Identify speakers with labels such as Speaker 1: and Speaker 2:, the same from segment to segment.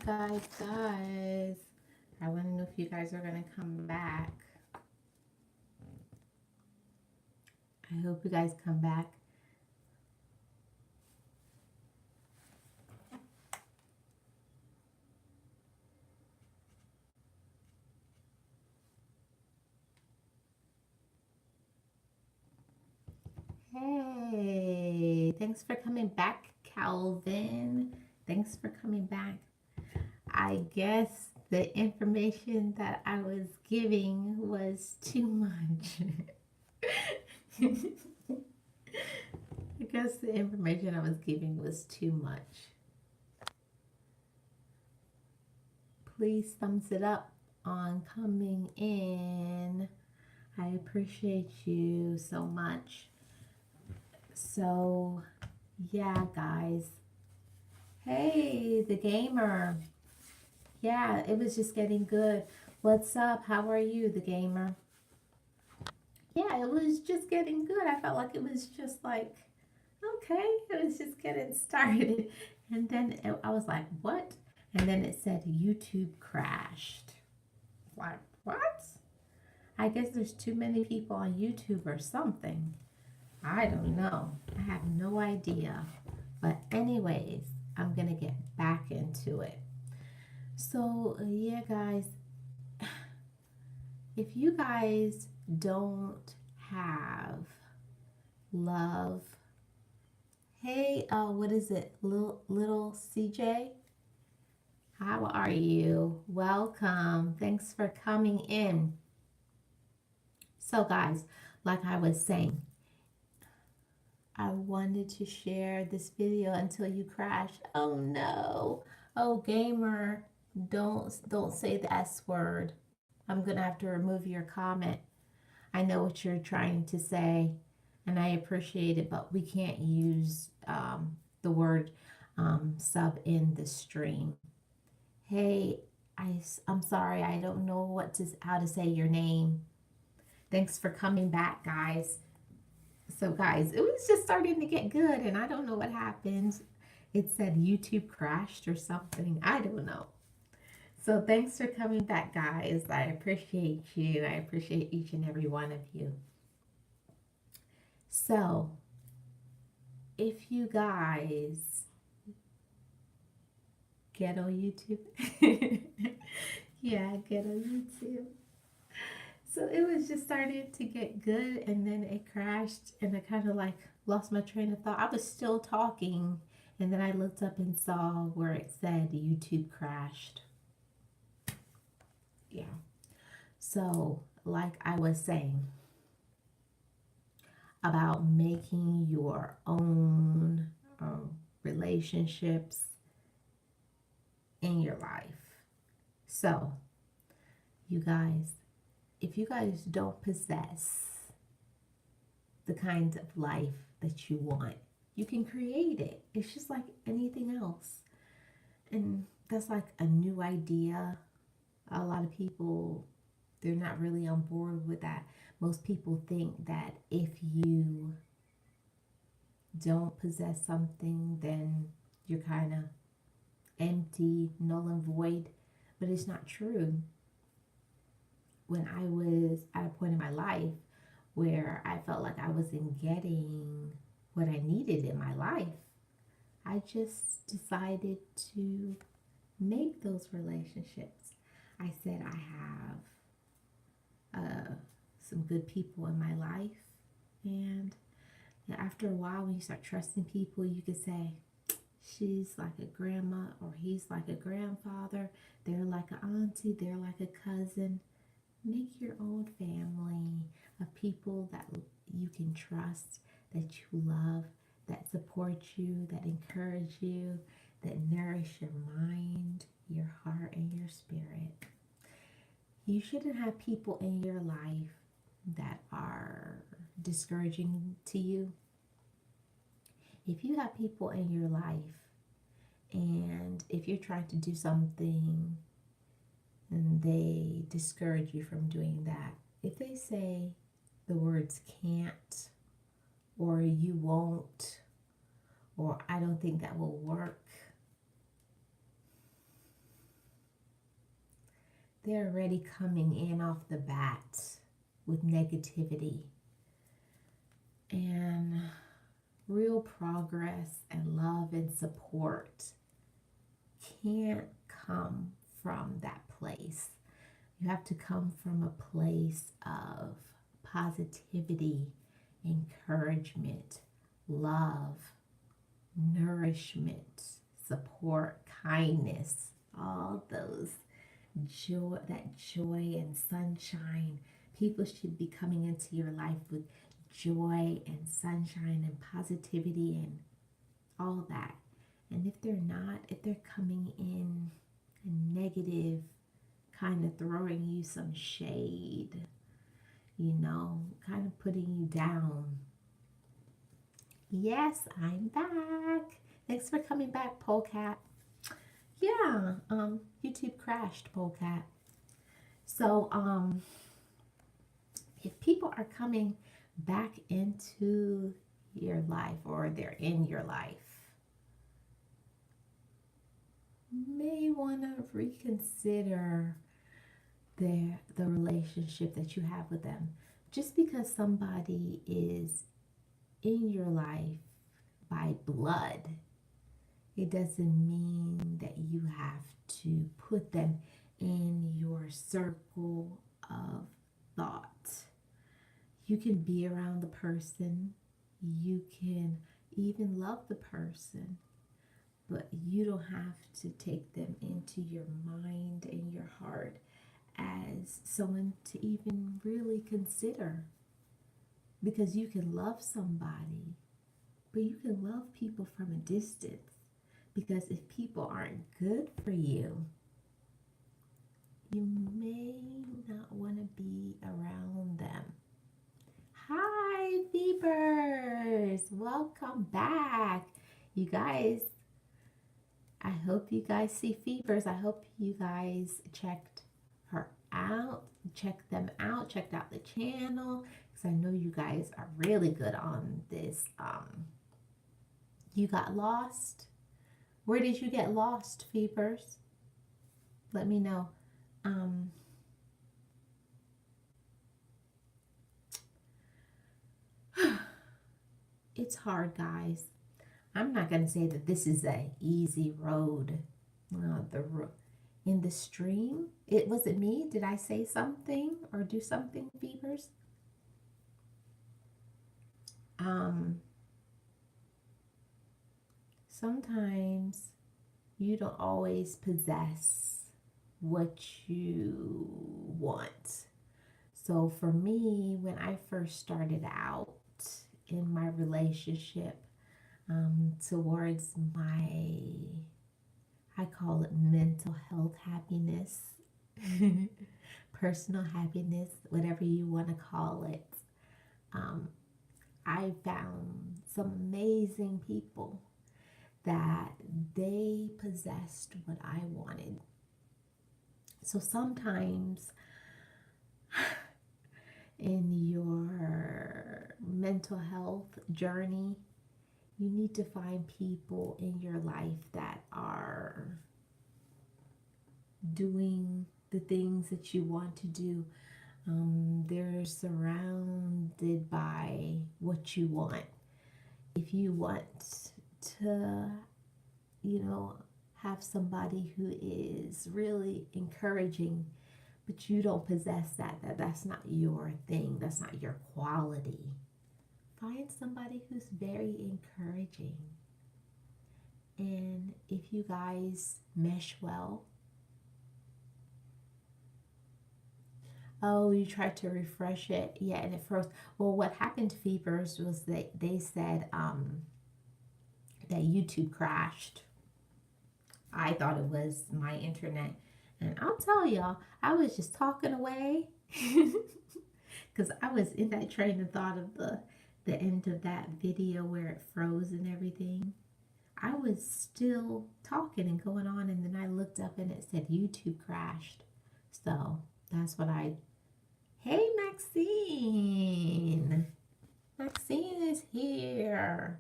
Speaker 1: Guys. I want to know if you guys are going to come back. I hope you guys come back. Hey, thanks for coming back, Calvin. Thanks for coming back. I guess the information that I was giving was too much. I guess the information I was giving was too much. Please thumbs it up on coming in. I appreciate you so much. So, yeah, guys. Hey, the gamer. Yeah, it was just getting good. What's up? How are you, the gamer? Yeah, it was just getting good. I felt like it was just like, okay, it was just getting started. And then I was like, what? And then it said YouTube crashed. Like, what? I guess there's too many people on YouTube or something. I don't know. I have no idea. But, anyways, I'm going to get back into it. So, yeah, guys, if you guys don't have love, hey, what is it? Little CJ? How are you? Welcome. Thanks for coming in. So, guys, like I was saying, I wanted to share this video until you crash. Oh no. Oh gamer, don't say the S word. I'm gonna have to remove your comment. I know what you're trying to say, and I appreciate it, but we can't use the word sub in the stream. Hey, I'm sorry, I don't know how to say your name. Thanks for coming back, guys. So, guys, it was just starting to get good, and I don't know what happened. It said YouTube crashed or something. I don't know. So, thanks for coming back, guys. I appreciate you. I appreciate each and every one of you. So, if you guys get on YouTube, yeah, get on YouTube. So it was just starting to get good, and then it crashed, and I kind of like lost my train of thought. I was still talking, and then I looked up and saw where it said YouTube crashed. Yeah. So, like I was saying about making your own relationships in your life. So, you guys, if you guys don't possess the kind of life that you want, you can create it. It's just like anything else. And that's like a new idea. A lot of people, they're not really on board with that. Most people think that if you don't possess something, then you're kind of empty, null and void. But it's not true. When I was at a point in my life where I felt like I wasn't getting what I needed in my life, I just decided to make those relationships. I said I have some good people in my life, and after a while, when you start trusting people, you could say, she's like a grandma or he's like a grandfather, they're like an auntie, they're like a cousin. Make your own family of people that you can trust, that you love, that support you, that encourage you, that nourish your mind, your heart, and your spirit. You shouldn't have people in your life that are discouraging to you. If you have people in your life and if you're trying to do something and they discourage you from doing that, if they say the words can't or you won't or I don't think that will work, they're already coming in off the bat with negativity. And real progress and love and support can't come from that place. You have to come from a place of positivity, encouragement, love, nourishment, support, kindness, all those joy, that joy and sunshine. People should be coming into your life with joy and sunshine and positivity and all that. And if they're not, if they're coming in negative, kind of throwing you some shade, kind of putting you down. Yes, I'm back. Thanks for coming back, Polecat. Yeah, YouTube crashed, Polecat. So, if people are coming back into your life or they're in your life, may want to reconsider the relationship that you have with them. Just because somebody is in your life by blood, it doesn't mean that you have to put them in your circle of thought. You can be around the person, you can even love the person, but you don't have to take them into your mind and your heart as someone to even really consider. Because you can love somebody, but you can love people from a distance. Because if people aren't good for you, you may not want to be around them. Hi, Phoebers! Welcome back. You guys, I hope you guys see Phoebers. I hope you guys checked her out, checked them out, checked out the channel, because I know you guys are really good on this. You got lost? Where did you get lost, Phoebers? Let me know. It's hard, guys. I'm not going to say that this is an easy road. In the stream, was it me? Did I say something or do something, Phoebers? Sometimes you don't always possess what you want. So for me, when I first started out in my relationship, towards my, I call it mental health happiness, personal happiness, whatever you want to call it, I found some amazing people that they possessed what I wanted. So sometimes in your mental health journey, you need to find people in your life that are doing the things that you want to do. They're surrounded by what you want. If you want to, have somebody who is really encouraging, but you don't possess that's not your thing, that's not your quality. Find somebody who's very encouraging. And if you guys mesh well, oh, you tried to refresh it. Yeah, and it froze. Well, what happened to Phoebers was they said that YouTube crashed. I thought it was my internet. And I'll tell y'all, I was just talking away because I was in that train of thought of the end of that video where it froze and everything. I was still talking and going on, and then I looked up and it said YouTube crashed. So that's what Hey, Maxine! Maxine is here.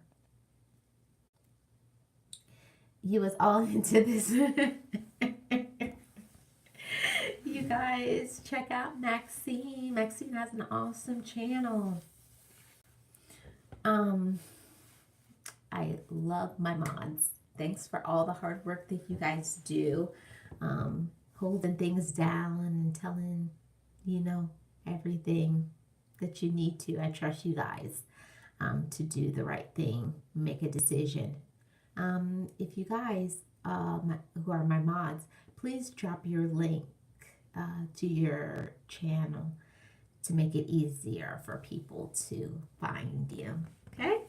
Speaker 1: You was all into this. You guys check out Maxine. Maxine has an awesome channel. I love my mods. Thanks for all the hard work that you guys do, holding things down and telling, everything that you need to. I trust you guys to do the right thing, make a decision. If you guys who are my mods, please drop your link to your channel to make it easier for people to find you. Okay?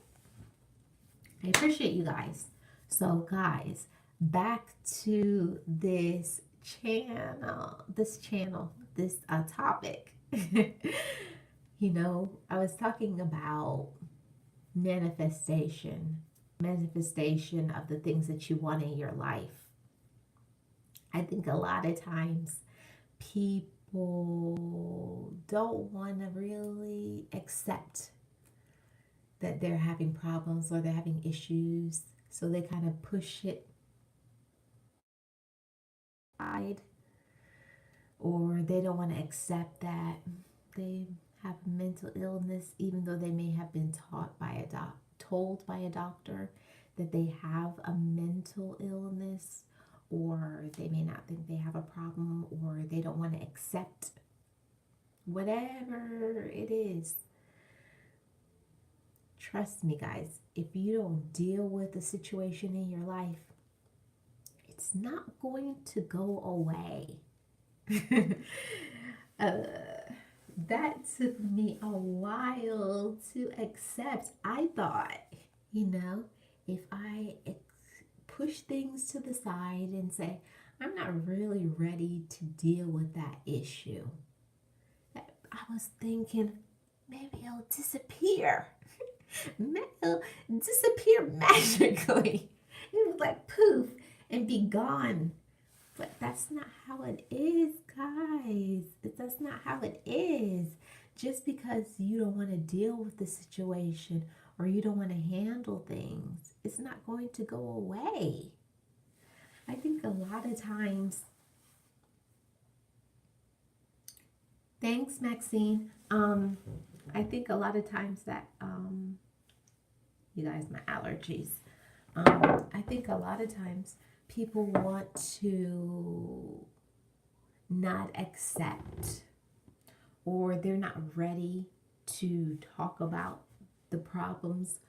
Speaker 1: I appreciate you guys. So guys, back to this topic. I was talking about manifestation of the things that you want in your life. I think a lot of times people don't want to really accept that they're having problems or they're having issues, so they kind of push it aside, or they don't want to accept that they have mental illness, even though they may have been told by a doctor that they have a mental illness, or they may not think they have a problem, or they don't want to accept whatever it is. Trust me, guys, if you don't deal with the situation in your life, it's not going to go away. That took me a while to accept. I thought, if I push things to the side and say, I'm not really ready to deal with that issue, I was thinking maybe it'll disappear. It'll disappear magically. It was like poof and be gone. But that's not how it is, guys. That's not how it is. Just because you don't want to deal with the situation or you don't want to handle things, it's not going to go away. I think a lot of times, thanks, Maxine. I think a lot of times that, you guys, my allergies. I think a lot of times people want to not accept, or they're not ready to talk about the problems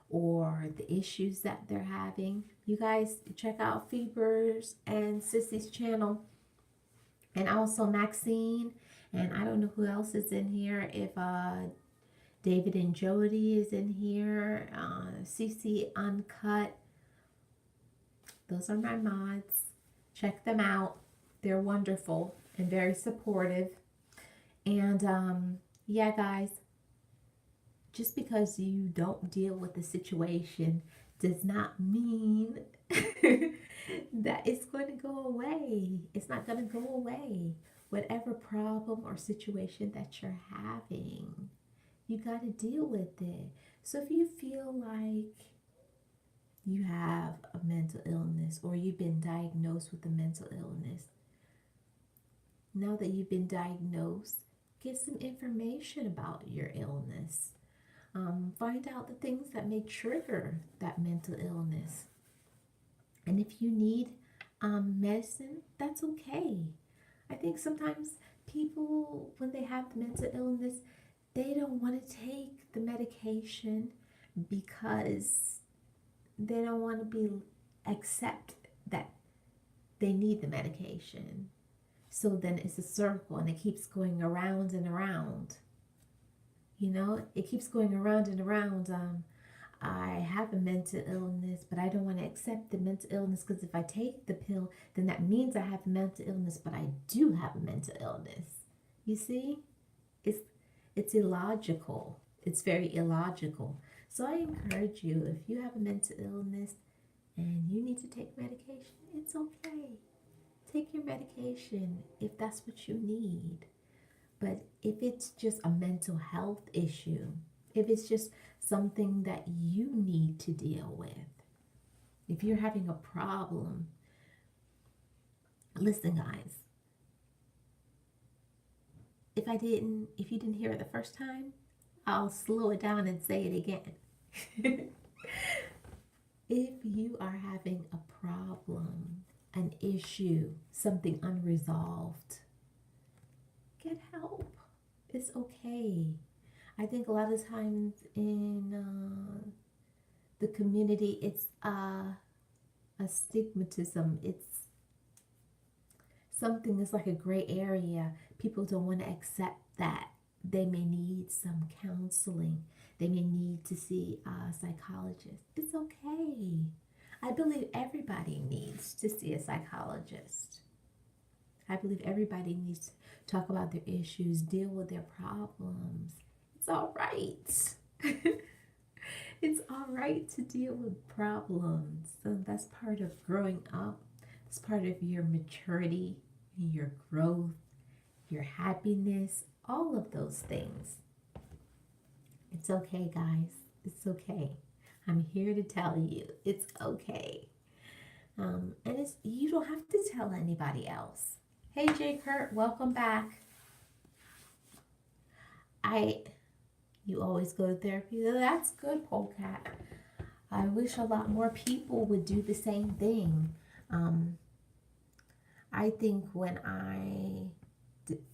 Speaker 1: or the issues that they're having. You guys check out Phoebe's and Sissy's channel, and also Maxine, and I don't know who else is in here. If David and Jody is in here, CC Uncut. Those are my mods. Check them out. They're wonderful and very supportive. And yeah, guys, just because you don't deal with the situation does not mean that it's going to go away. It's not going to go away. Whatever problem or situation that you're having, you got to deal with it. So if you feel like you have a mental illness, or you've been diagnosed with a mental illness, now that you've been diagnosed, get some information about your illness. Find out the things that may trigger that mental illness. And if you need medicine, that's okay. I think sometimes people, when they have mental illness, they don't want to take the medication because they don't want to accept that they need the medication. So then it's a circle and it keeps going around and around. It keeps going around and around. I have a mental illness, but I don't want to accept the mental illness because if I take the pill, then that means I have a mental illness, but I do have a mental illness. You see? It's illogical. It's very illogical. So I encourage you, if you have a mental illness and you need to take medication, it's okay. Take your medication if that's what you need. But if it's just a mental health issue, if it's just something that you need to deal with, if you're having a problem, listen, guys, if you didn't hear it the first time, I'll slow it down and say it again. If you are having a problem, an issue, something unresolved, get help. It's okay. I think a lot of times in the community, it's a stigmatism. It's something that's like a gray area. People don't want to accept that they may need some counseling. They may need to see a psychologist. It's okay. I believe everybody needs to see a psychologist. I believe everybody needs to talk about their issues, deal with their problems. It's all right. It's all right to deal with problems. So that's part of growing up. It's part of your maturity, your growth, your happiness, all of those things. It's okay, guys. It's okay. I'm here to tell you it's okay. And it's you don't have to tell anybody else. Hey, J. Kurt, welcome back. You always go to therapy. That's good, Polecat. I wish a lot more people would do the same thing. I think when I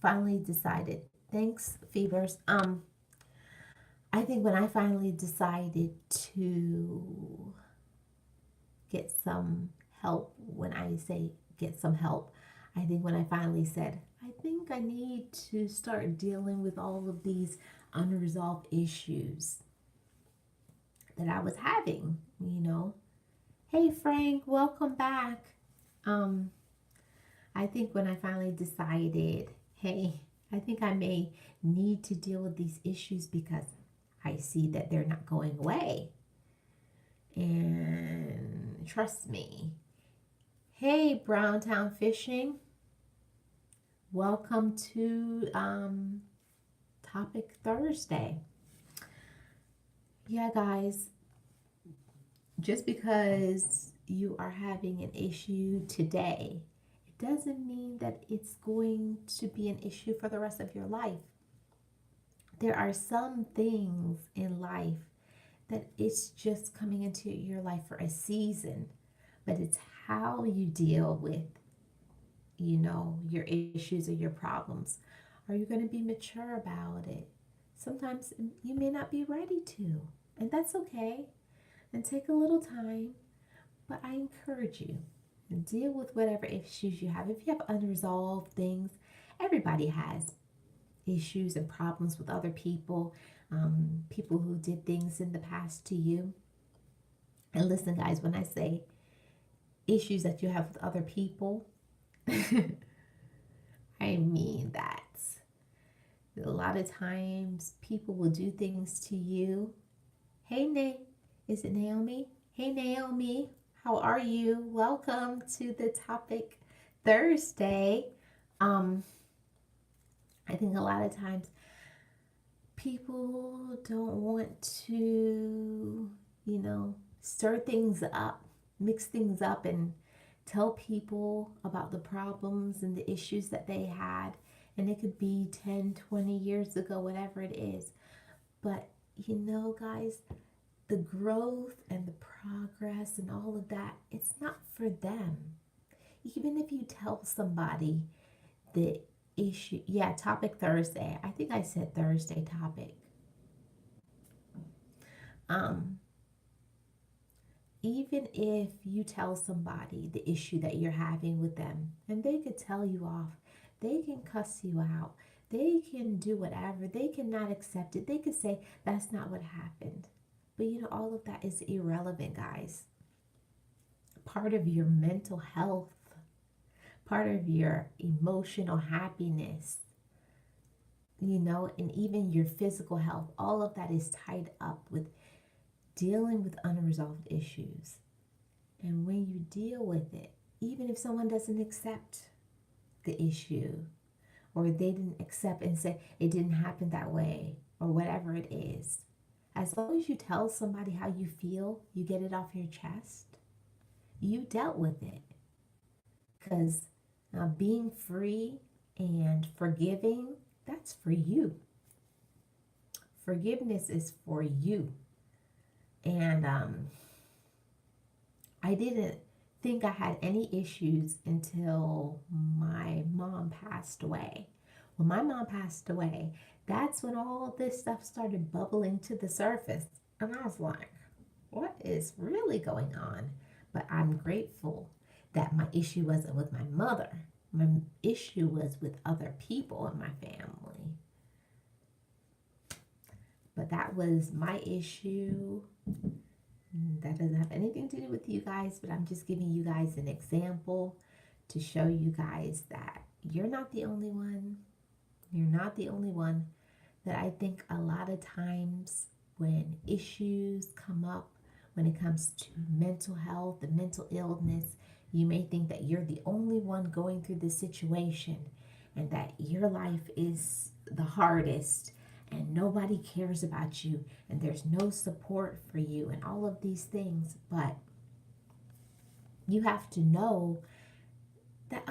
Speaker 1: finally decided, thanks, Fevers. I think when I finally decided to get some help, when I say get some help, I think when I finally said, I think I need to start dealing with all of these unresolved issues that I was having, Hey, Frank, welcome back. I think when I finally decided, hey, I think I may need to deal with these issues because I see that they're not going away. And trust me. Hey, Browntown Fishing. Welcome to Topic Thursday. Yeah, guys, just because you are having an issue today, it doesn't mean that it's going to be an issue for the rest of your life. There are some things in life that it's just coming into your life for a season, but it's how you deal with, your issues or your problems. Are you going to be mature about it? Sometimes you may not be ready to, and that's okay. And take a little time, but I encourage you to deal with whatever issues you have. If you have unresolved things, everybody has issues and problems with other people, people who did things in the past to you. And listen, guys, when I say issues that you have with other people, I mean that. A lot of times people will do things to you. Hey, is it Naomi? Hey, Naomi, how are you? Welcome to the Topic Thursday. I think a lot of times people don't want to, stir things up, mix things up, and tell people about the problems and the issues that they had. And it could be 10, 20 years ago, whatever it is. But, guys, the growth and the progress and all of that, it's not for them. Even if you tell somebody the issue, Topic Thursday. I think I said Thursday topic. Even if you tell somebody the issue that you're having with them, and they could tell you off, they can cuss you out, they can do whatever, they cannot accept it, they could say that's not what happened. But all of that is irrelevant, guys. Part of your mental health, part of your emotional happiness, and even your physical health, all of that is tied up with dealing with unresolved issues. And when you deal with it, even if someone doesn't accept the issue, or they didn't accept and say it didn't happen that way, or whatever it is, as long as you tell somebody how you feel, you get it off your chest, you dealt with it. Because being free and forgiving That's for you. Forgiveness is for you. And I didn't think I had any issues until my mom passed away. When my mom passed away, that's when all this stuff started bubbling to the surface. And I was like, what is really going on? But I'm grateful that my issue wasn't with my mother. My issue was with other people in my family. But that was my issue. That doesn't have anything to do with you guys, but I'm just giving you guys an example to show you guys that you're not the only one. You're not the only one. That I think a lot of times when issues come up, when it comes to mental health and mental illness, you may think that you're the only one going through this situation and that your life is the hardest and nobody cares about you and there's no support for you and all of these things. But you have to know that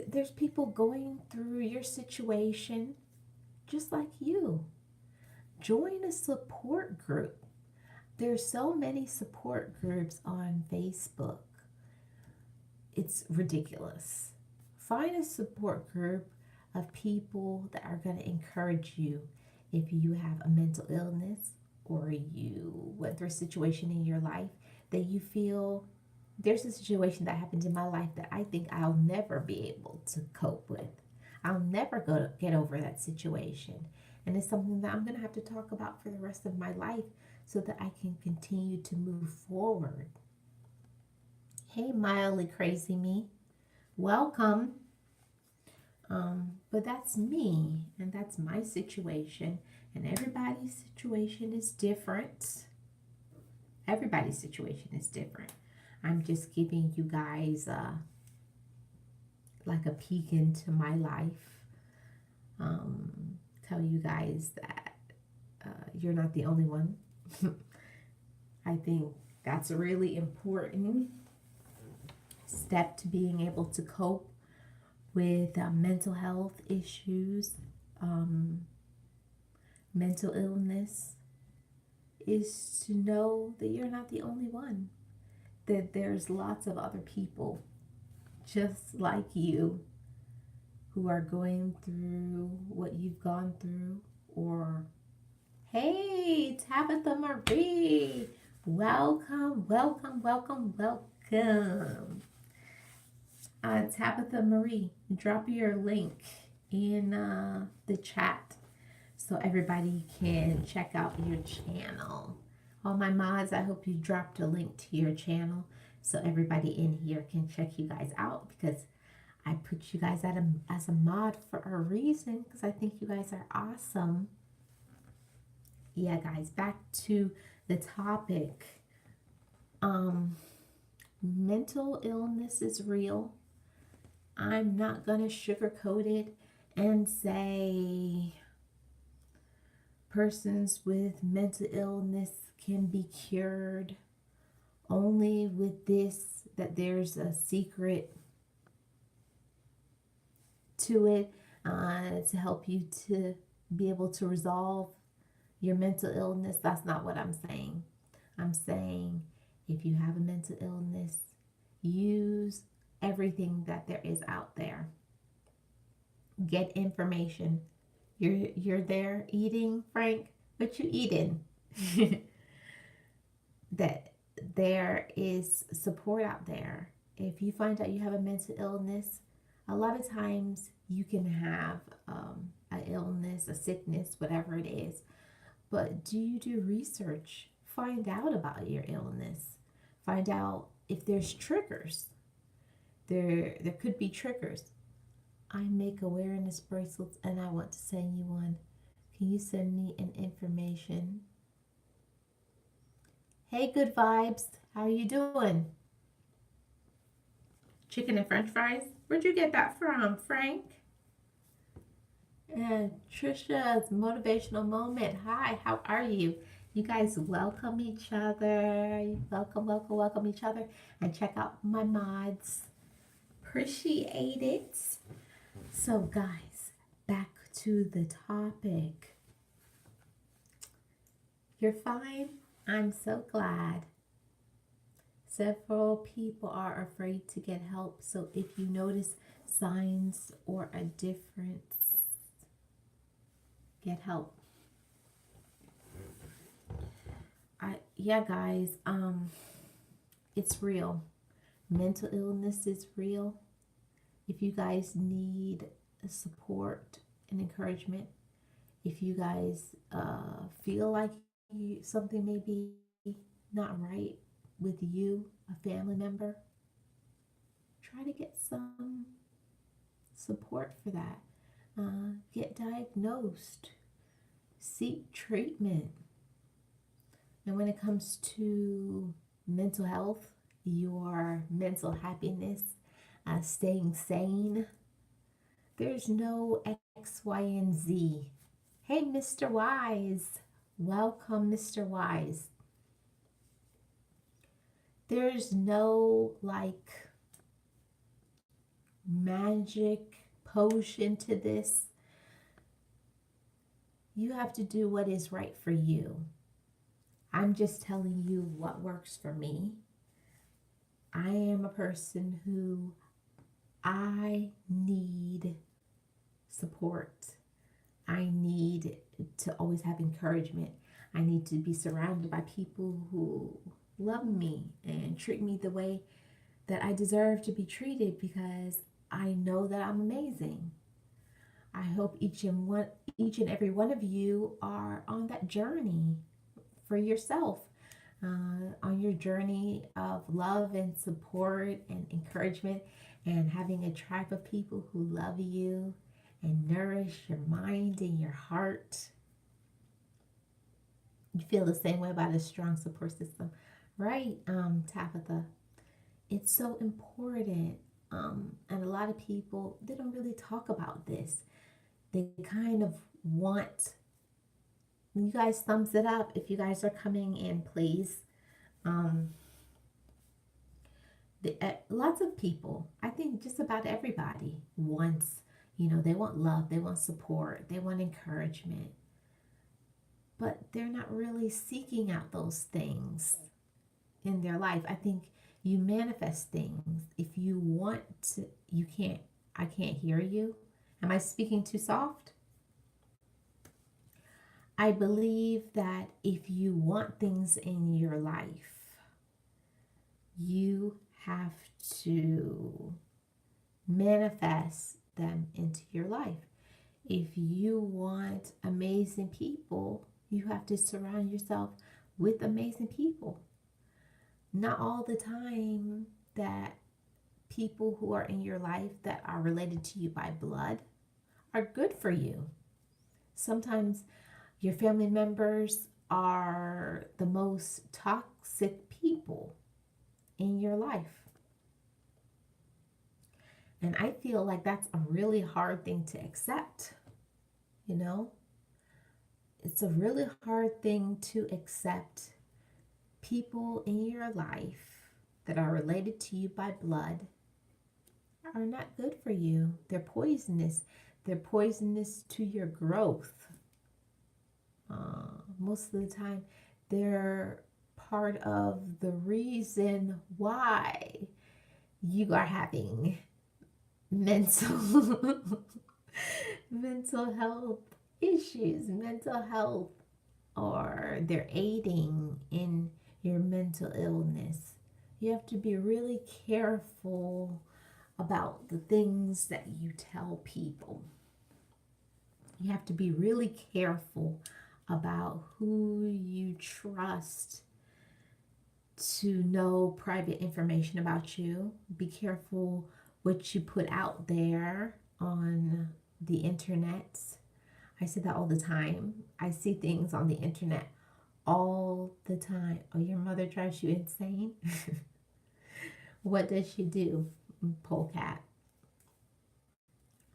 Speaker 1: there's people going through your situation just like you. Join a support group. There's so many support groups on Facebook. It's ridiculous. Find a support group of people that are going to encourage you if you have a mental illness or you went through a situation in your life that you feel there's a situation that happened in my life that I think I'll never be able to cope with. I'll never get over that situation. And it's something that I'm going to have to talk about for the rest of my life so that I can continue to move forward. Hey, mildly crazy me. Welcome. But that's me, and that's my situation, and everybody's situation is different. Everybody's situation is different. I'm just giving you guys like a peek into my life. Tell you guys that you're not the only one. I think that's a really important step to being able to cope with mental health issues, mental illness, is to know that you're not the only one, that there's lots of other people just like you who are going through what you've gone through. Or, hey, Tabitha Marie, welcome, welcome, welcome, welcome. Tabitha Marie, drop your link in the chat so everybody can check out your channel. All my mods, I hope you dropped a link to your channel so everybody in here can check you guys out, because I put you guys as a mod for a reason, because I think you guys are awesome. Yeah, guys, back to the topic. Mental illness is real. I'm not going to sugarcoat it and say persons with mental illness can be cured only with this, that there's a secret to it to help you to be able to resolve your mental illness. That's not what I'm saying. I'm saying if you have a mental illness, use everything that there is out there. Get information. You're there eating, Frank? What you eating? That there is support out there. If you find out you have a mental illness, a lot of times you can have an illness, a sickness, whatever it is. But do you do research? Find out about your illness. Find out if there's triggers. There could be triggers. I make awareness bracelets and I want to send you one. Can you send me an information? Hey, good vibes. How are you doing? Chicken and french fries? Where'd you get that from, Frank? And Trisha's motivational moment. Hi, how are you? You guys welcome each other. Welcome each other. And check out my mods. Appreciate it. So guys, back to the topic. You're fine? I'm so glad. Several people are afraid to get help, so if you notice signs or a difference, get help. Yeah, guys, it's real. Mental illness is real. If you guys need support and encouragement, if you guys feel like something may be not right with you, a family member, try to get some support for that. Get diagnosed, seek treatment. And when it comes to mental health, your mental happiness, staying sane, there's no X, Y, and Z. Hey, Mr. Wise. Welcome, Mr. Wise. There's no like magic potion to this. You have to do what is right for you. I'm just telling you what works for me. I am a person who I need support. I need to always have encouragement. I need to be surrounded by people who love me and treat me the way that I deserve to be treated, because I know that I'm amazing. I hope each and every one of you are on that journey for yourself, on your journey of love and support and encouragement, and having a tribe of people who love you and nourish your mind and your heart. You feel the same way about a strong support system, right, Tabitha? It's so important. And a lot of people, they don't really talk about this. They kind of want, you guys thumbs it up if you guys are coming in, please. Lots of people, I think just about everybody wants, they want love, they want support, they want encouragement, but they're not really seeking out those things in their life. I think you manifest things. If you want to, I can't hear you. Am I speaking too soft? I believe that if you want things in your life, you have to manifest them into your life. If you want amazing people, you have to surround yourself with amazing people. Not all the time that people who are in your life that are related to you by blood are good for you. Sometimes your family members are the most toxic people in your life. And I feel like that's a really hard thing to accept. It's a really hard thing to accept. People in your life that are related to you by blood are not good for you. They're poisonous. They're poisonous to your growth. Most of the time, they're part of the reason why you are having mental health issues, or they're aiding in your mental illness. You have to be really careful about the things that you tell people. You have to be really careful about who you trust to know private information about you. Be careful what you put out there on the internet. I say that all the time. I see things on the internet all the time. Oh, your mother drives you insane? What does she do, Polecat?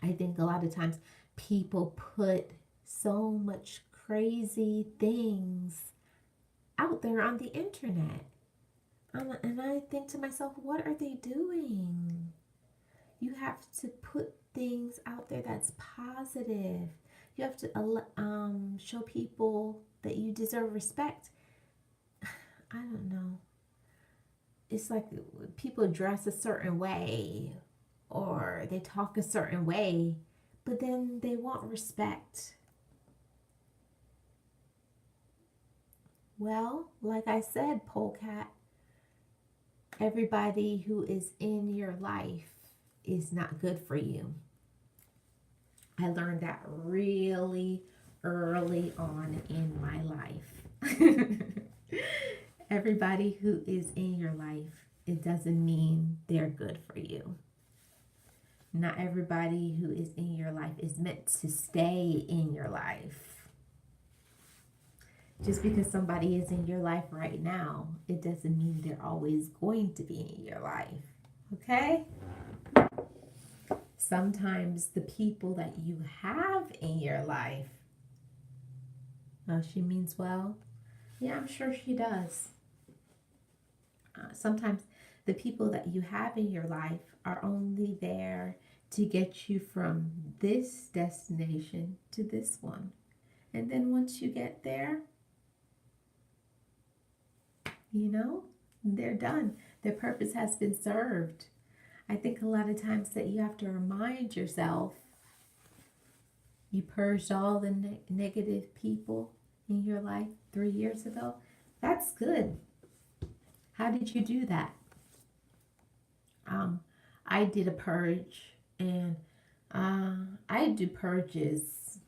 Speaker 1: I think a lot of times people put so much crazy things out there on the internet. And I think to myself, what are they doing? You have to put things out there that's positive, You have to show people that you deserve respect. I don't know. It's like people dress a certain way or they talk a certain way, but then they want respect. Well, like I said, Polecat, everybody who is in your life is not good for you. I learned that really early on in my life. Everybody who is in your life, it doesn't mean they're good for you. Not everybody who is in your life is meant to stay in your life. Just because somebody is in your life right now, it doesn't mean they're always going to be in your life. Okay? Sometimes the people that you have in your life, oh, she means well. Yeah, I'm sure she does. Sometimes the people that you have in your life are only there to get you from this destination to this one. And then once you get there, they're done. Their purpose has been served. I think a lot of times that you have to remind yourself you purged all the negative people in your life 3 years ago. That's good. How did you do that? I did a purge, and I do purges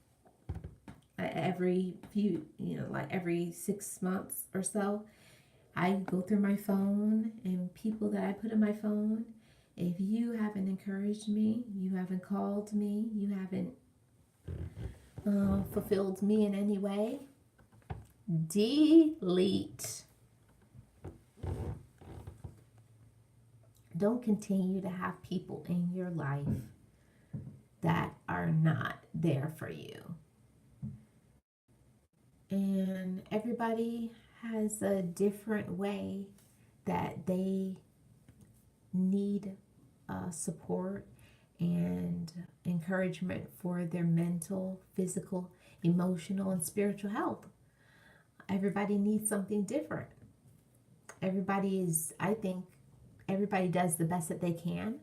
Speaker 1: every few, like every 6 months or so. I go through my phone and people that I put in my phone. If you haven't encouraged me, you haven't called me, you haven't fulfilled me in any way, delete. Don't continue to have people in your life that are not there for you. And everybody has a different way that they need support and encouragement for their mental, physical, emotional, and spiritual health. Everybody needs something different. I think everybody does the best that they can.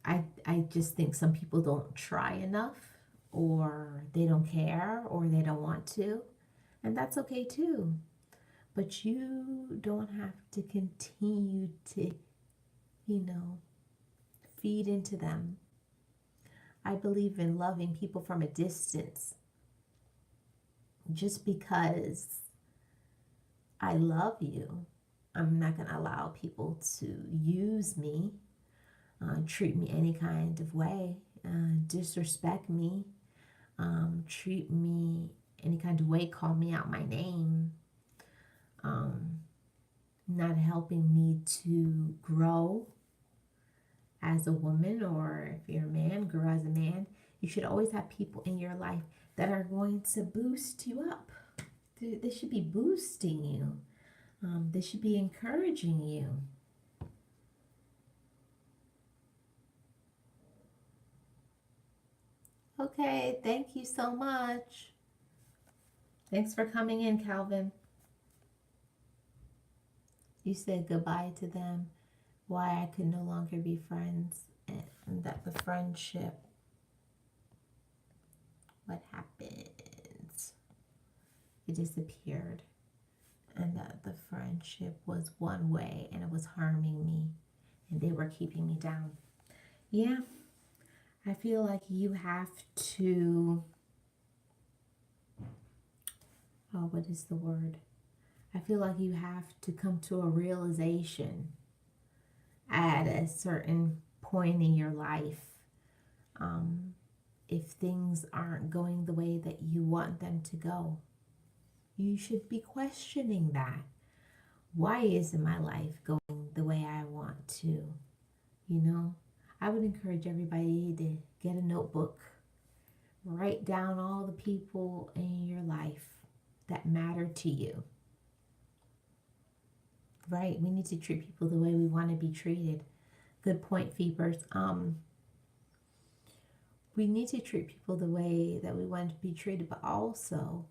Speaker 1: I just think some people don't try enough, or they don't care, or they don't want to, and that's okay too. But you don't have to continue to, feed into them. I believe in loving people from a distance. Just because I love you, I'm not going to allow people to use me, treat me any kind of way, disrespect me, treat me any kind of way, call me out my name, not helping me to grow as a woman, or if you're a man, grow as a man. You should always have people in your life that are going to boost you up. They should be boosting you. They should be encouraging you. Okay, thank you so much. Thanks for coming in, Calvin. You said goodbye to them, why I could no longer be friends, and that the friendship, what happened? It disappeared, and that the friendship was one way and it was harming me, and they were keeping me down. Yeah, I feel like you have to, what is the word? I feel like you have to come to a realization at a certain point in your life. If things aren't going the way that you want them to go, you should be questioning that. Why isn't my life going the way I want to? I would encourage everybody to get a notebook, write down all the people in your life that matter to you. Right? We need to treat people the way we want to be treated. Good point, Phoebers. we need to treat people the way that we want to be treated, but also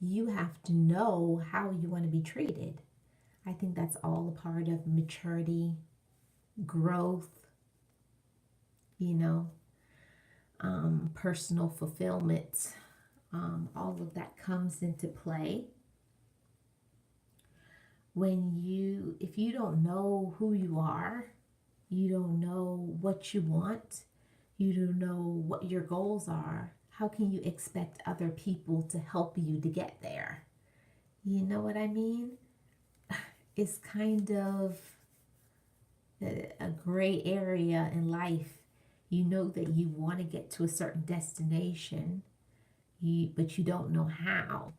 Speaker 1: you have to know how you want to be treated. I think that's all a part of maturity, growth, you know, personal fulfillment. All of that comes into play if you don't know who you are, you don't know what you want, you don't know what your goals are, how can you expect other people to help you to get there? You know what I mean? It's kind of a gray area in life. You know that you want to get to a certain destination, but you don't know how.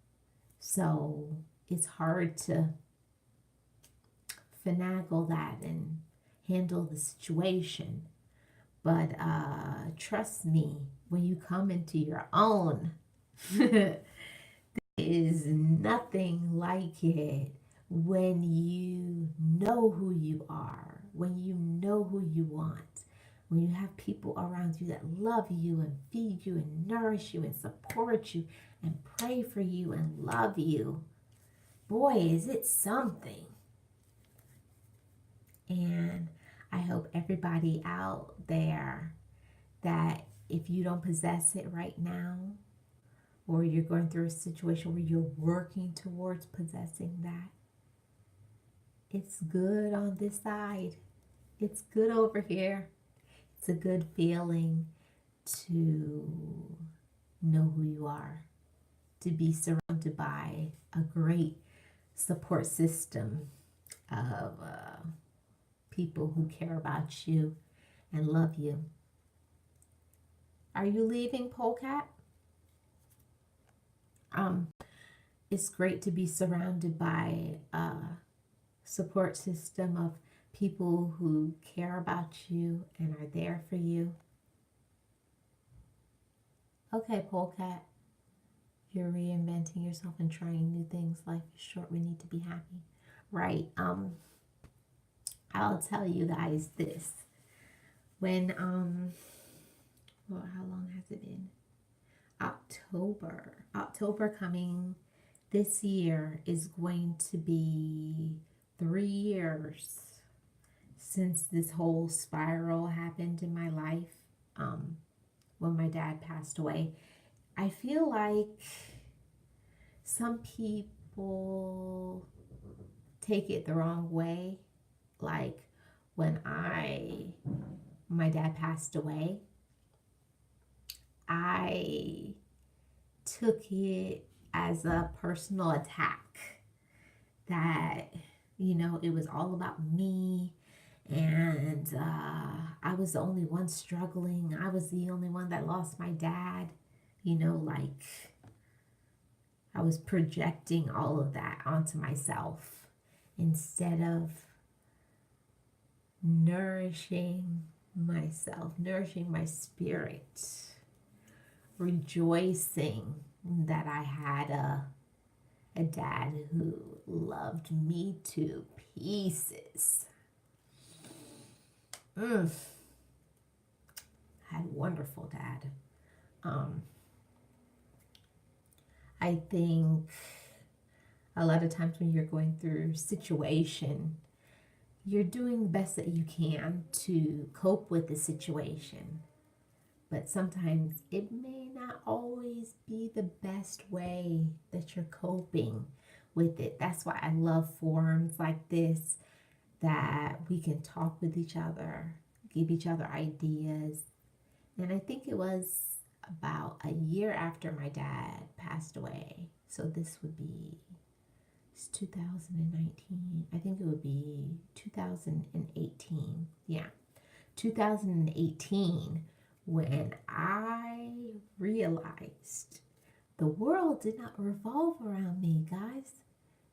Speaker 1: So it's hard to finagle that and handle the situation. But trust me, when you come into your own, there is nothing like it when you know who you are, when you know who you want, when you have people around you that love you and feed you and nourish you and support you and pray for you and love you. Boy, is it something. And I hope everybody out there that if you don't possess it right now, or you're going through a situation where you're working towards possessing that, it's good on this side. It's good over here. It's a good feeling to know who you are, to be surrounded by a great support system of people who care about you and love you. Are you leaving, Polecat? It's great to be surrounded by a support system of people who care about you and are there for you. Okay, Polecat, you're reinventing yourself and trying new things. Life is short. We need to be happy. Right. I'll tell you guys this. When, well, how long has it been? October coming this year is going to be 3 years since this whole spiral happened in my life, when my dad passed away. I feel like some people take it the wrong way. Like when my dad passed away, I took it as a personal attack, that, you know, it was all about me, and I was the only one struggling. I was the only one that lost my dad. You know, like I was projecting all of that onto myself instead of nourishing myself, nourishing my spirit, rejoicing that I had a dad who loved me to pieces. I had a wonderful dad. I think a lot of times when you're going through a situation, you're doing the best that you can to cope with the situation. But sometimes it may not always be the best way that you're coping with it. That's why I love forums like this, that we can talk with each other, give each other ideas. And I think it was about a year after my dad passed away. So this would be, it's 2019. I think it would be 2018. Yeah, 2018, when I realized the world did not revolve around me, guys.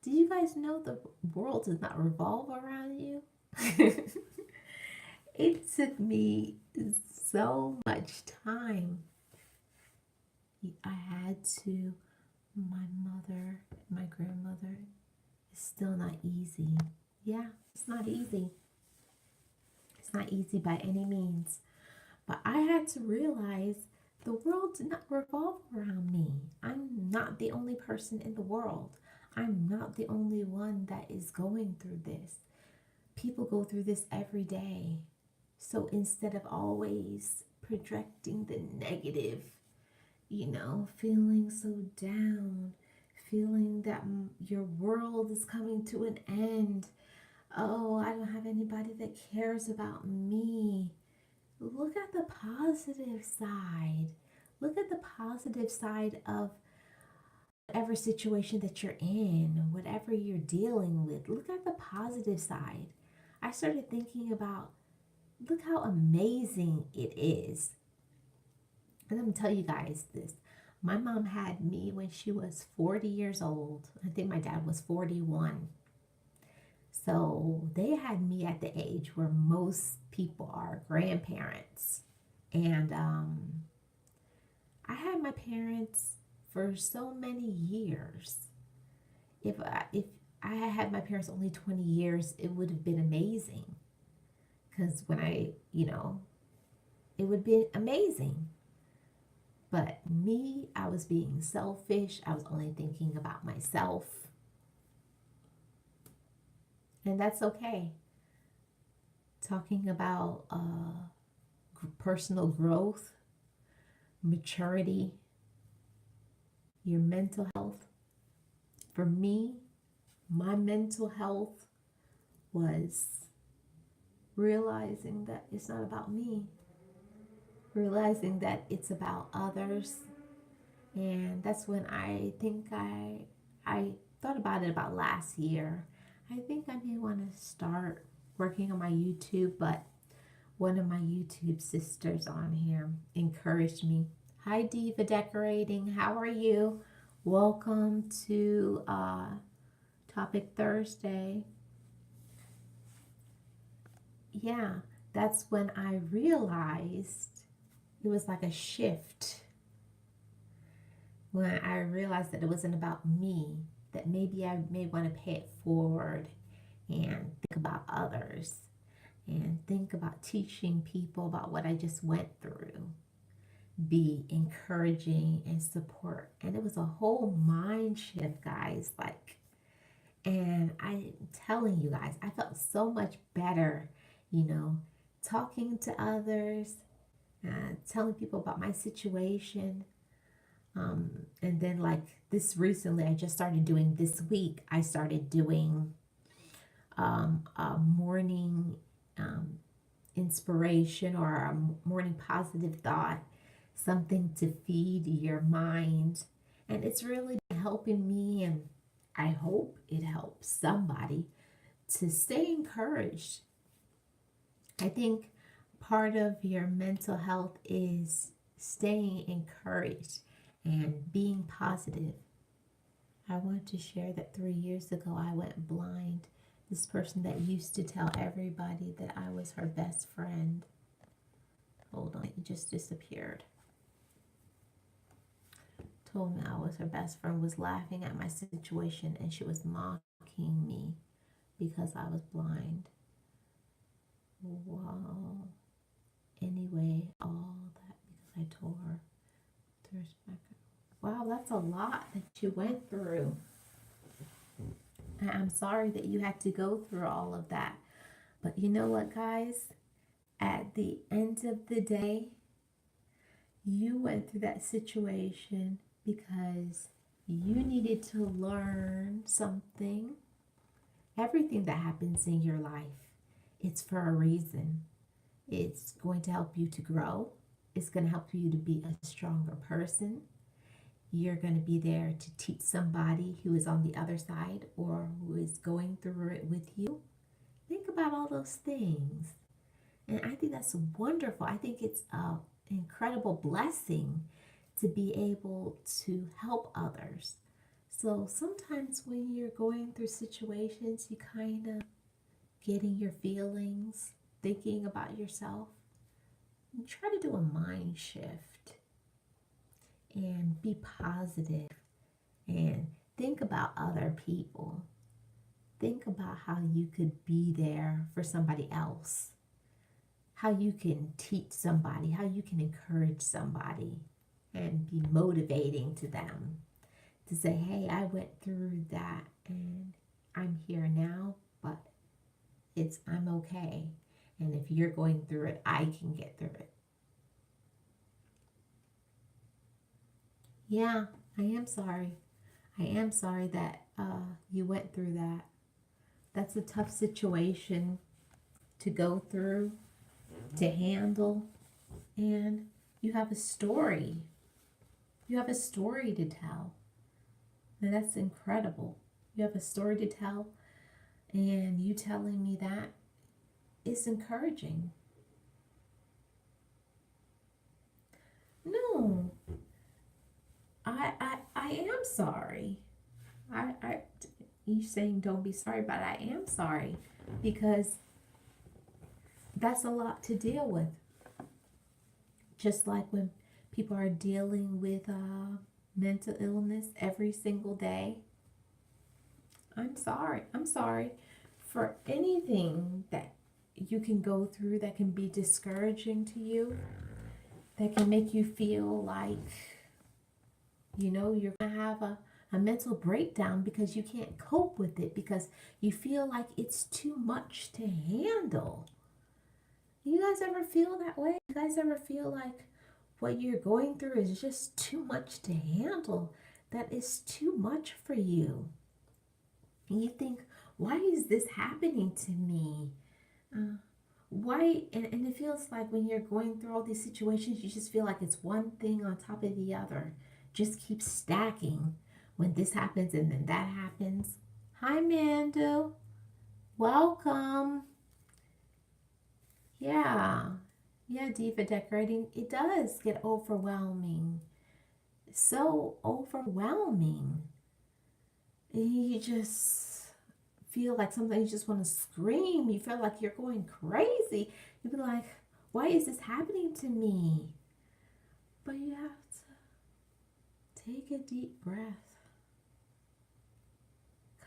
Speaker 1: Did you guys know the world does not revolve around you? It took me so much time. I had to, my mother, my grandmother, it's still not easy. Yeah, it's not easy. It's not easy by any means. But I had to realize The world did not revolve around me. I'm not the only person in the world. I'm not the only one that is going through this. People go through this every day. So instead of always projecting the negative, feeling so down, feeling that your world is coming to an end. Oh, I don't have anybody that cares about me. Look at the positive side. Look at the positive side of whatever situation that you're in, whatever you're dealing with. Look at the positive side. I started thinking about, look how amazing it is. And I'm gonna tell you guys this. My mom had me when she was 40 years old. I think my dad was 41. So they had me at the age where most people are grandparents. And I had my parents for so many years. If I had had my parents only 20 years, it would have been amazing. Because it would be amazing. But me, I was being selfish. I was only thinking about myself. And that's okay. Talking about personal growth, maturity, your mental health. For me, my mental health was realizing that it's not about me, realizing that it's about others. And that's when I think I thought about it about last year. I think I may want to start working on my YouTube, but one of my YouTube sisters on here encouraged me. Hi, Diva Decorating. How are you? Welcome to Topic Thursday. Yeah, that's when I realized it was like a shift. When I realized that it wasn't about me, that maybe I may want to pay it forward and think about others and think about teaching people about what I just went through. Be encouraging and support. And it was a whole mind shift, guys. And I'm telling you guys, I felt so much better, talking to others, telling people about my situation. And then, this recently, I just started doing this week, I started doing a morning inspiration or a morning positive thought, something to feed your mind. And it's really been helping me, and I hope it helps somebody to stay encouraged. I think part of your mental health is staying encouraged and being positive. I want to share that 3 years ago I went blind. This person that used to tell everybody that I was her best friend. Hold on, it just disappeared. Told me I was her best friend, was laughing at my situation, and she was mocking me because I was blind. Wow. Anyway, all that because I told her. Wow, that's a lot that you went through. I'm sorry that you had to go through all of that. But you know what, guys? At the end of the day, you went through that situation because you needed to learn something. Everything that happens in your life, it's for a reason. It's going to help you to grow. It's going to help you to be a stronger person. You're going to be there to teach somebody who is on the other side or who is going through it with you. Think about all those things. And I think that's wonderful. I think it's an incredible blessing to be able to help others. So sometimes when you're going through situations, you kind of get in your feelings, thinking about yourself. And try to do a mind shift and be positive and think about other people. Think about how you could be there for somebody else, how you can teach somebody, how you can encourage somebody. and be motivating to them to say, hey, I went through that and I'm here now, but I'm okay. And if you're going through it, I can get through it. Yeah, I am sorry. I am sorry that you went through that. That's a tough situation to go through, to handle. And you have a story. You have a story to tell. And that's incredible. You have a story to tell. And you telling me that is encouraging. No, I am sorry. I you saying don't be sorry, but I am sorry because that's a lot to deal with. Just like when people are dealing with mental illness every single day. I'm sorry. I'm sorry for anything that you can go through that can be discouraging to you, that can make you feel like, you're going to have a mental breakdown because you can't cope with it, because you feel like it's too much to handle. You guys ever feel that way? You guys ever feel like what you're going through is just too much to handle? That is too much for you. And you think, why is this happening to me? Why? And it feels like when you're going through all these situations, you just feel like it's one thing on top of the other. Just keeps stacking. When this happens and then that happens. Hi, Mando. Welcome. Yeah. Yeah, Diva Decorating. It does get overwhelming. So overwhelming. You just feel like sometimes you just want to scream. You feel like you're going crazy. You be like, why is this happening to me? But you have to take a deep breath.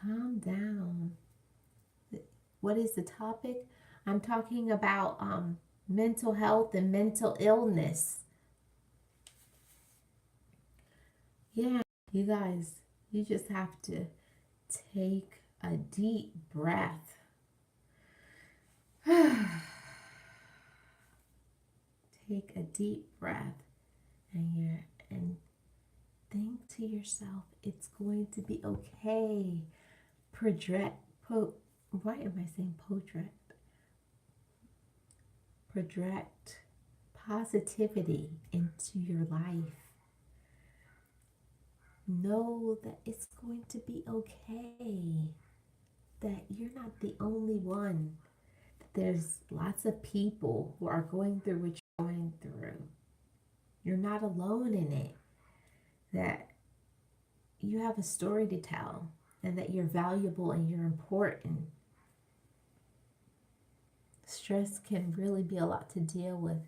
Speaker 1: Calm down. What is the topic? I'm talking about mental health and mental illness. Yeah, you guys, you just have to take a deep breath. Take a deep breath and think to yourself, it's going to be okay. Why am I saying project? Project positivity into your life. Know that it's going to be okay. That you're not the only one. There's lots of people who are going through what you're going through. You're not alone in it. That you have a story to tell and that you're valuable and you're important. Stress can really be a lot to deal with.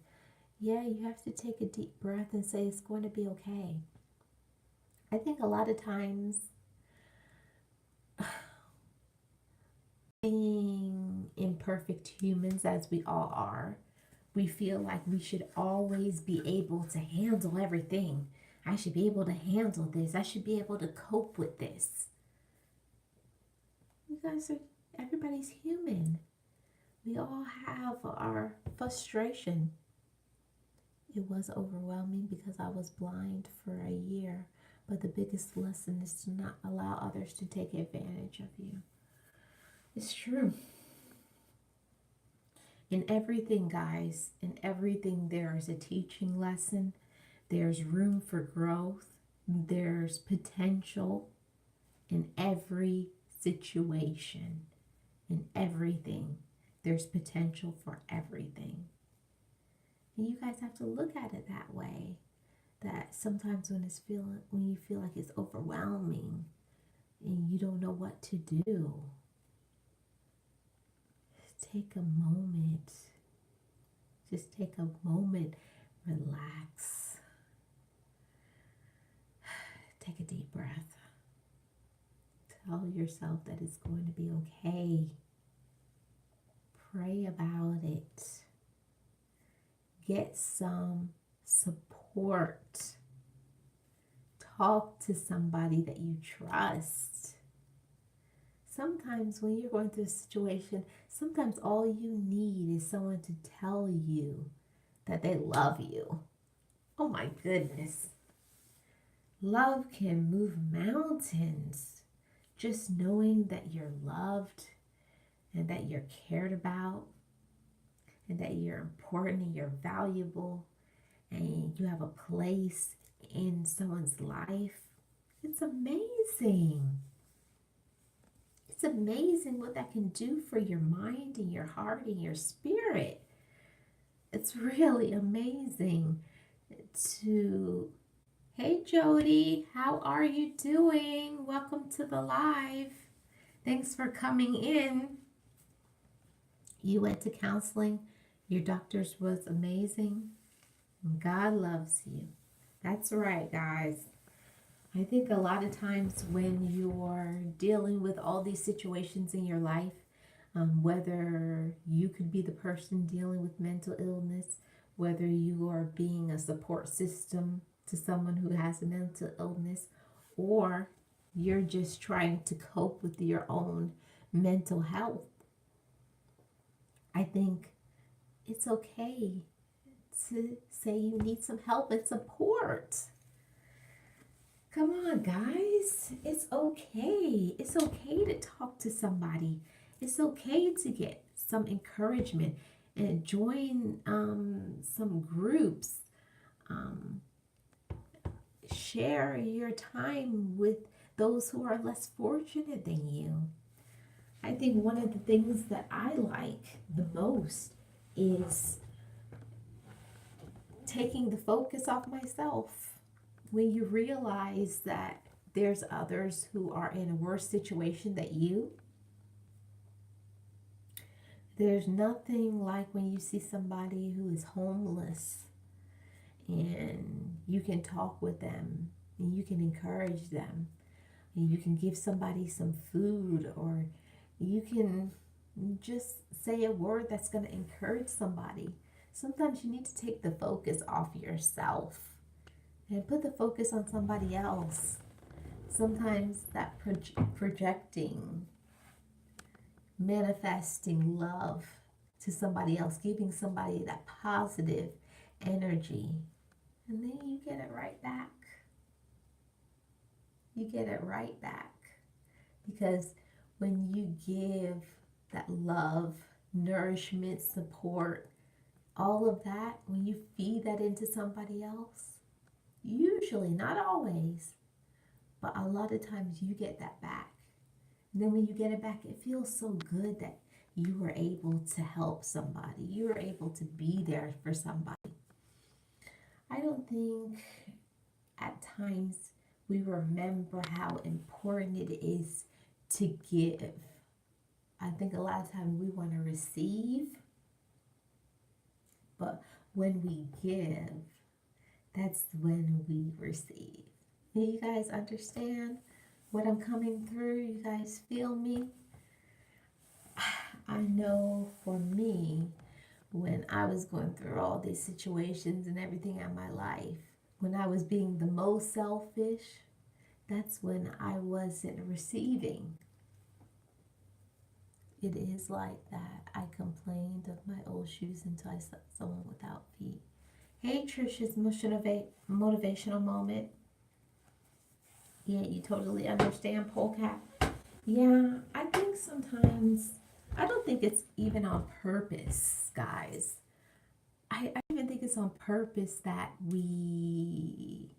Speaker 1: Yeah, you have to take a deep breath and say it's going to be okay. I think a lot of times being imperfect humans as we all are, we feel like we should always be able to handle everything. I should be able to handle this. I should be able to cope with this. You guys everybody's human. We all have our frustration. It was overwhelming because I was blind for a year. But the biggest lesson is to not allow others to take advantage of you. It's true. In everything, guys, in everything, there is a teaching lesson. There's room for growth. There's potential in every situation. In everything, there's potential for everything. And you guys have to look at it that way. That sometimes when you feel like it's overwhelming and you don't know what to do, take a moment. Just take a moment, relax. Take a deep breath. Tell yourself that it's going to be okay. Pray about it. Get some support. talk to somebody that you trust. Sometimes when you're going through a situation, sometimes all you need is someone to tell you that they love you. Oh my goodness. Love can move mountains. Just knowing that you're loved and that you're cared about and that you're important and you're valuable and you have a place in someone's life. It's amazing. It's amazing what that can do for your mind and your heart and your spirit. It's really amazing to... Hey Jody, how are you doing? Welcome to the live. Thanks for coming in. You went to counseling. Your doctor's was amazing. God loves you. That's right, guys. I think a lot of times when you're dealing with all these situations in your life, whether you could be the person dealing with mental illness, whether you are being a support system to someone who has a mental illness, or you're just trying to cope with your own mental health, I think it's okay to say you need some help and support. Come on, guys. It's okay. It's okay to talk to somebody. It's okay to get some encouragement and join some groups. Share your time with those who are less fortunate than you. I think one of the things that I like the most is taking the focus off myself. When you realize that there's others who are in a worse situation than you, there's nothing like when you see somebody who is homeless and you can talk with them and you can encourage them and you can give somebody some food, or you can just say a word that's going to encourage somebody. Sometimes you need to take the focus off yourself and put the focus on somebody else. Sometimes that projecting, manifesting love to somebody else, giving somebody that positive energy, and then you get it right back. You get it right back. Because when you give that love, nourishment, support, all of that, when you feed that into somebody else, usually, not always, but a lot of times you get that back. And then when you get it back, it feels so good that you were able to help somebody. You were able to be there for somebody. I don't think at times we remember how important it is to give. I think a lot of times we want to receive, but when we give, that's when we receive. You guys understand what I'm coming through? You guys feel me? I know for me, when I was going through all these situations and everything in my life, when I was being the most selfish, that's when I wasn't receiving. It is like that. I complained of my old shoes until I saw someone without feet. Hey, Trisha's motivational moment. Yeah, you totally understand, Polecat. Yeah, I think sometimes, I don't think it's even on purpose, guys. I even think it's on purpose that we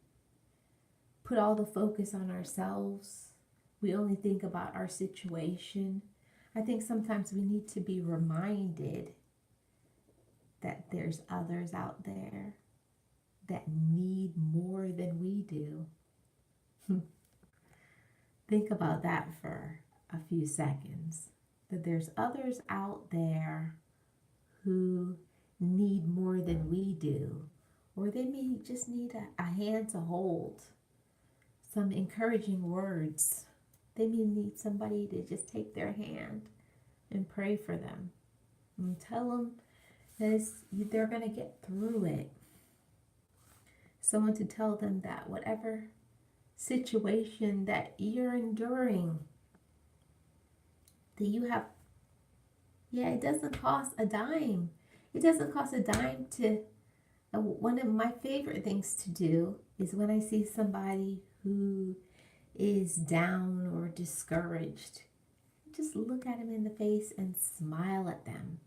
Speaker 1: put all the focus on ourselves. We only think about our situation. I think sometimes we need to be reminded that there's others out there that need more than we do. Think about that for a few seconds. That there's others out there who need more than we do. Or they may just need a hand to hold. Some encouraging words. They may need somebody to just take their hand and pray for them. And tell them that they're going to get through it. Someone to tell them that whatever situation that you're enduring. That you have, yeah, it doesn't cost a dime. It doesn't cost a dime to, one of my favorite things to do is when I see somebody who is down or discouraged, just look at them in the face and smile at them.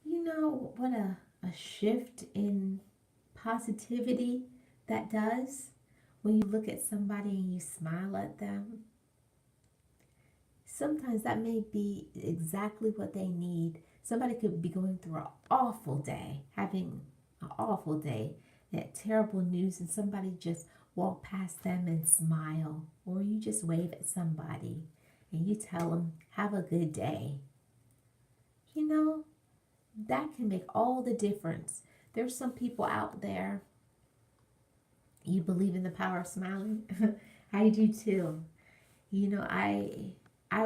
Speaker 1: You know what a shift in positivity that does when you look at somebody and you smile at them? Sometimes that may be exactly what they need. Somebody could be going through an awful day, having an awful day, that terrible news, and somebody just walk past them and smile, or you just wave at somebody and you tell them, have a good day. You know, that can make all the difference. There's some people out there, you believe in the power of smiling? I do too. You know, I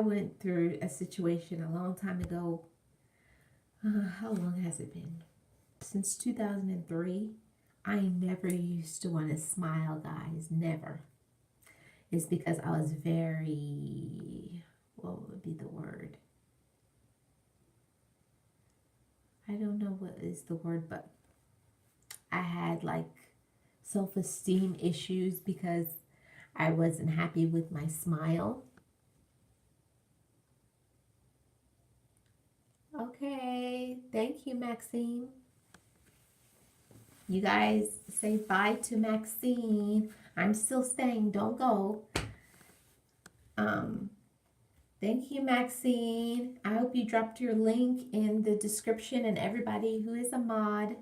Speaker 1: went through a situation a long time ago. How long has it been? Since 2003. I never used to want to smile, guys. Never. It's because I was very, what would be the word? I don't know what is the word, but I had like self-esteem issues because I wasn't happy with my smile. Okay, thank you, Maxine. You guys say bye to Maxine. I'm still staying, don't go. Thank you, Maxine. I hope you dropped your link in the description, and everybody who is a mod,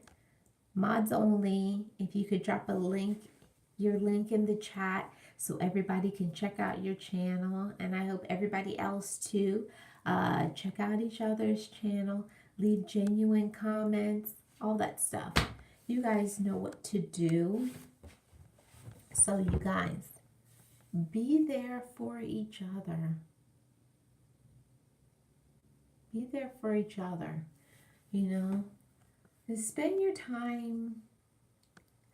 Speaker 1: mods only, if you could drop a link, your link in the chat so everybody can check out your channel. And I hope everybody else too, check out each other's channel, leave genuine comments, all that stuff. You guys know what to do. So you guys, be there for each other. Be there for each other, you know. And spend your time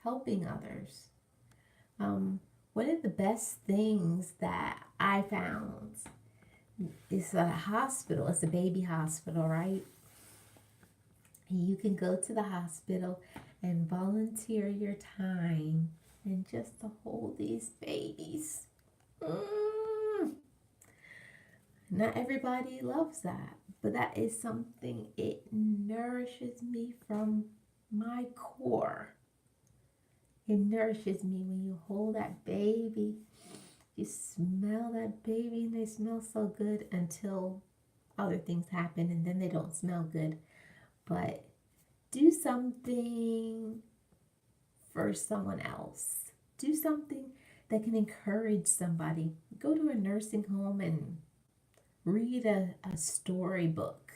Speaker 1: helping others. One of the best things that I found is a hospital. It's a baby hospital, right? And you can go to the hospital and volunteer your time and just to hold these babies. Not everybody loves that, but that is something, it nourishes me from my core. It nourishes me when you hold that baby. You smell that baby and they smell so good until other things happen and then they don't smell good. But do something for someone else. Do something that can encourage somebody. Go to a nursing home and read a storybook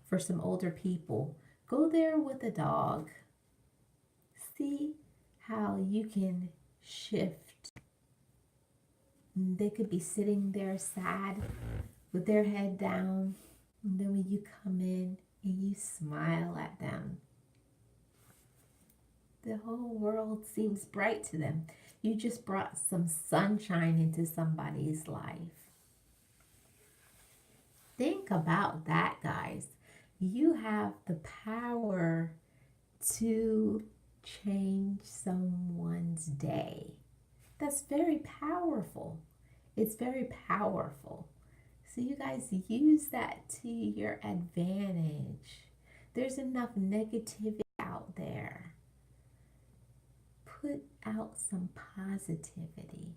Speaker 1: for some older people. Go there with a dog. See how you can shift. They could be sitting there sad with their head down, and then when you come in and you smile at them, the whole world seems bright to them. You just brought some sunshine into somebody's life. Think about that, guys. You have the power to change someone's day. That's very powerful. It's very powerful. So you guys use that to your advantage. There's enough negativity out there. Put out some positivity.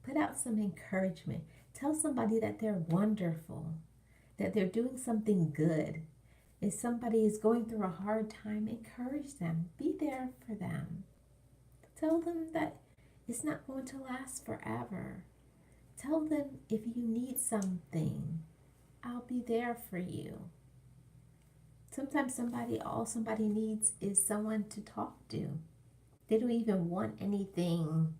Speaker 1: Put out some encouragement. Tell somebody that they're wonderful, that they're doing something good. If somebody is going through a hard time, encourage them. Be there for them. Tell them that it's not going to last forever. Tell them if you need something, I'll be there for you. Sometimes all somebody needs is someone to talk to. They don't even want anything,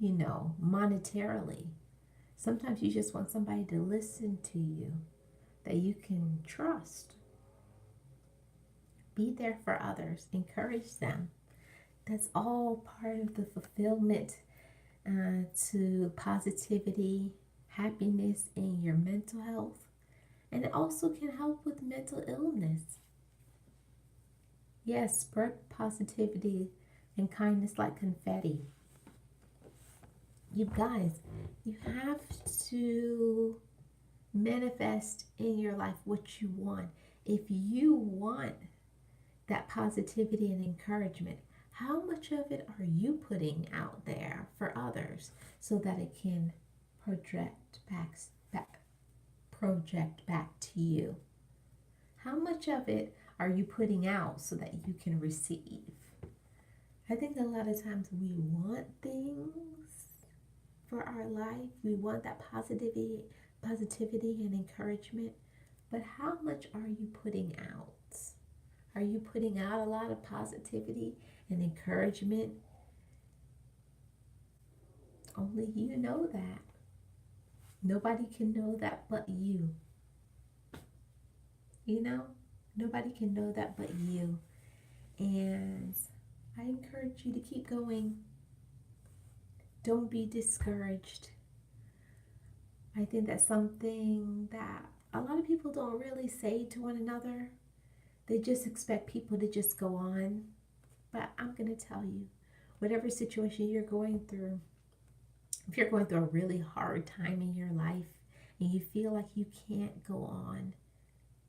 Speaker 1: monetarily. Sometimes you just want somebody to listen to you, that you can trust. Be there for others. Encourage them. That's all part of the fulfillment to positivity, happiness in your mental health. And it also can help with mental illness. Yes, spread positivity and kindness like confetti. You guys, you have to manifest in your life what you want. If you want that positivity and encouragement, how much of it are you putting out there for others so that it can project back to you? How much of it are you putting out so that you can receive? I think a lot of times we want things for our life. We want that positivity and encouragement. But how much are you putting out? Are you putting out a lot of positivity and encouragement? Only you know that. Nobody can know that but you. You know, nobody can know that but you. And I encourage you to keep going. Don't be discouraged. I think that's something that a lot of people don't really say to one another. They just expect people to just go on. But I'm going to tell you, whatever situation you're going through, if you're going through a really hard time in your life and you feel like you can't go on,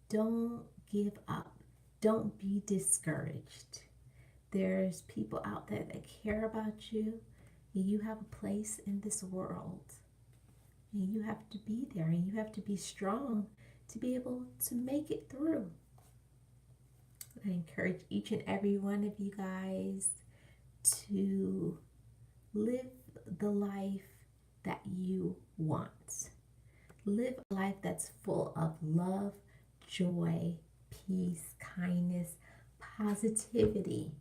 Speaker 1: don't give up. Don't be discouraged. There's people out there that care about you, and you have a place in this world. And you have to be there, and you have to be strong to be able to make it through. I encourage each and every one of you guys to live the life that you want. Live a life that's full of love, joy, peace, kindness, positivity.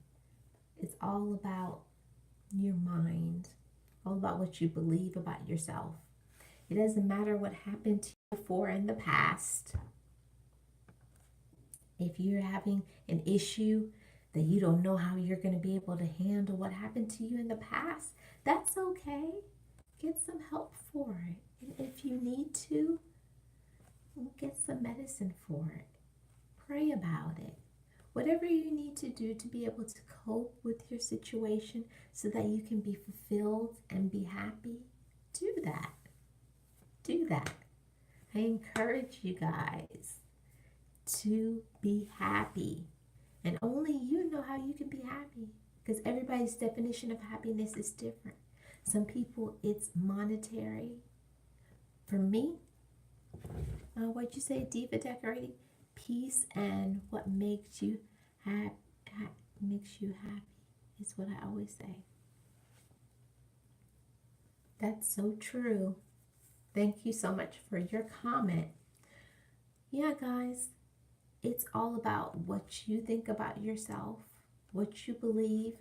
Speaker 1: It's all about your mind, all about what you believe about yourself. It doesn't matter what happened to you before in the past. If you're having an issue that you don't know how you're going to be able to handle what happened to you in the past, that's okay. Get some help for it. And if you need to, get some medicine for it. Pray about it. Whatever you need to do to be able to cope with your situation so that you can be fulfilled and be happy, do that. Do that. I encourage you guys to be happy. And only you know how you can be happy, because everybody's definition of happiness is different. Some people, it's monetary. For me, what'd you say, Diva Decorating? Peace and what makes you happy is what I always say. That's so true. Thank you so much for your comment. Yeah, guys, it's all about what you think about yourself, what you believe,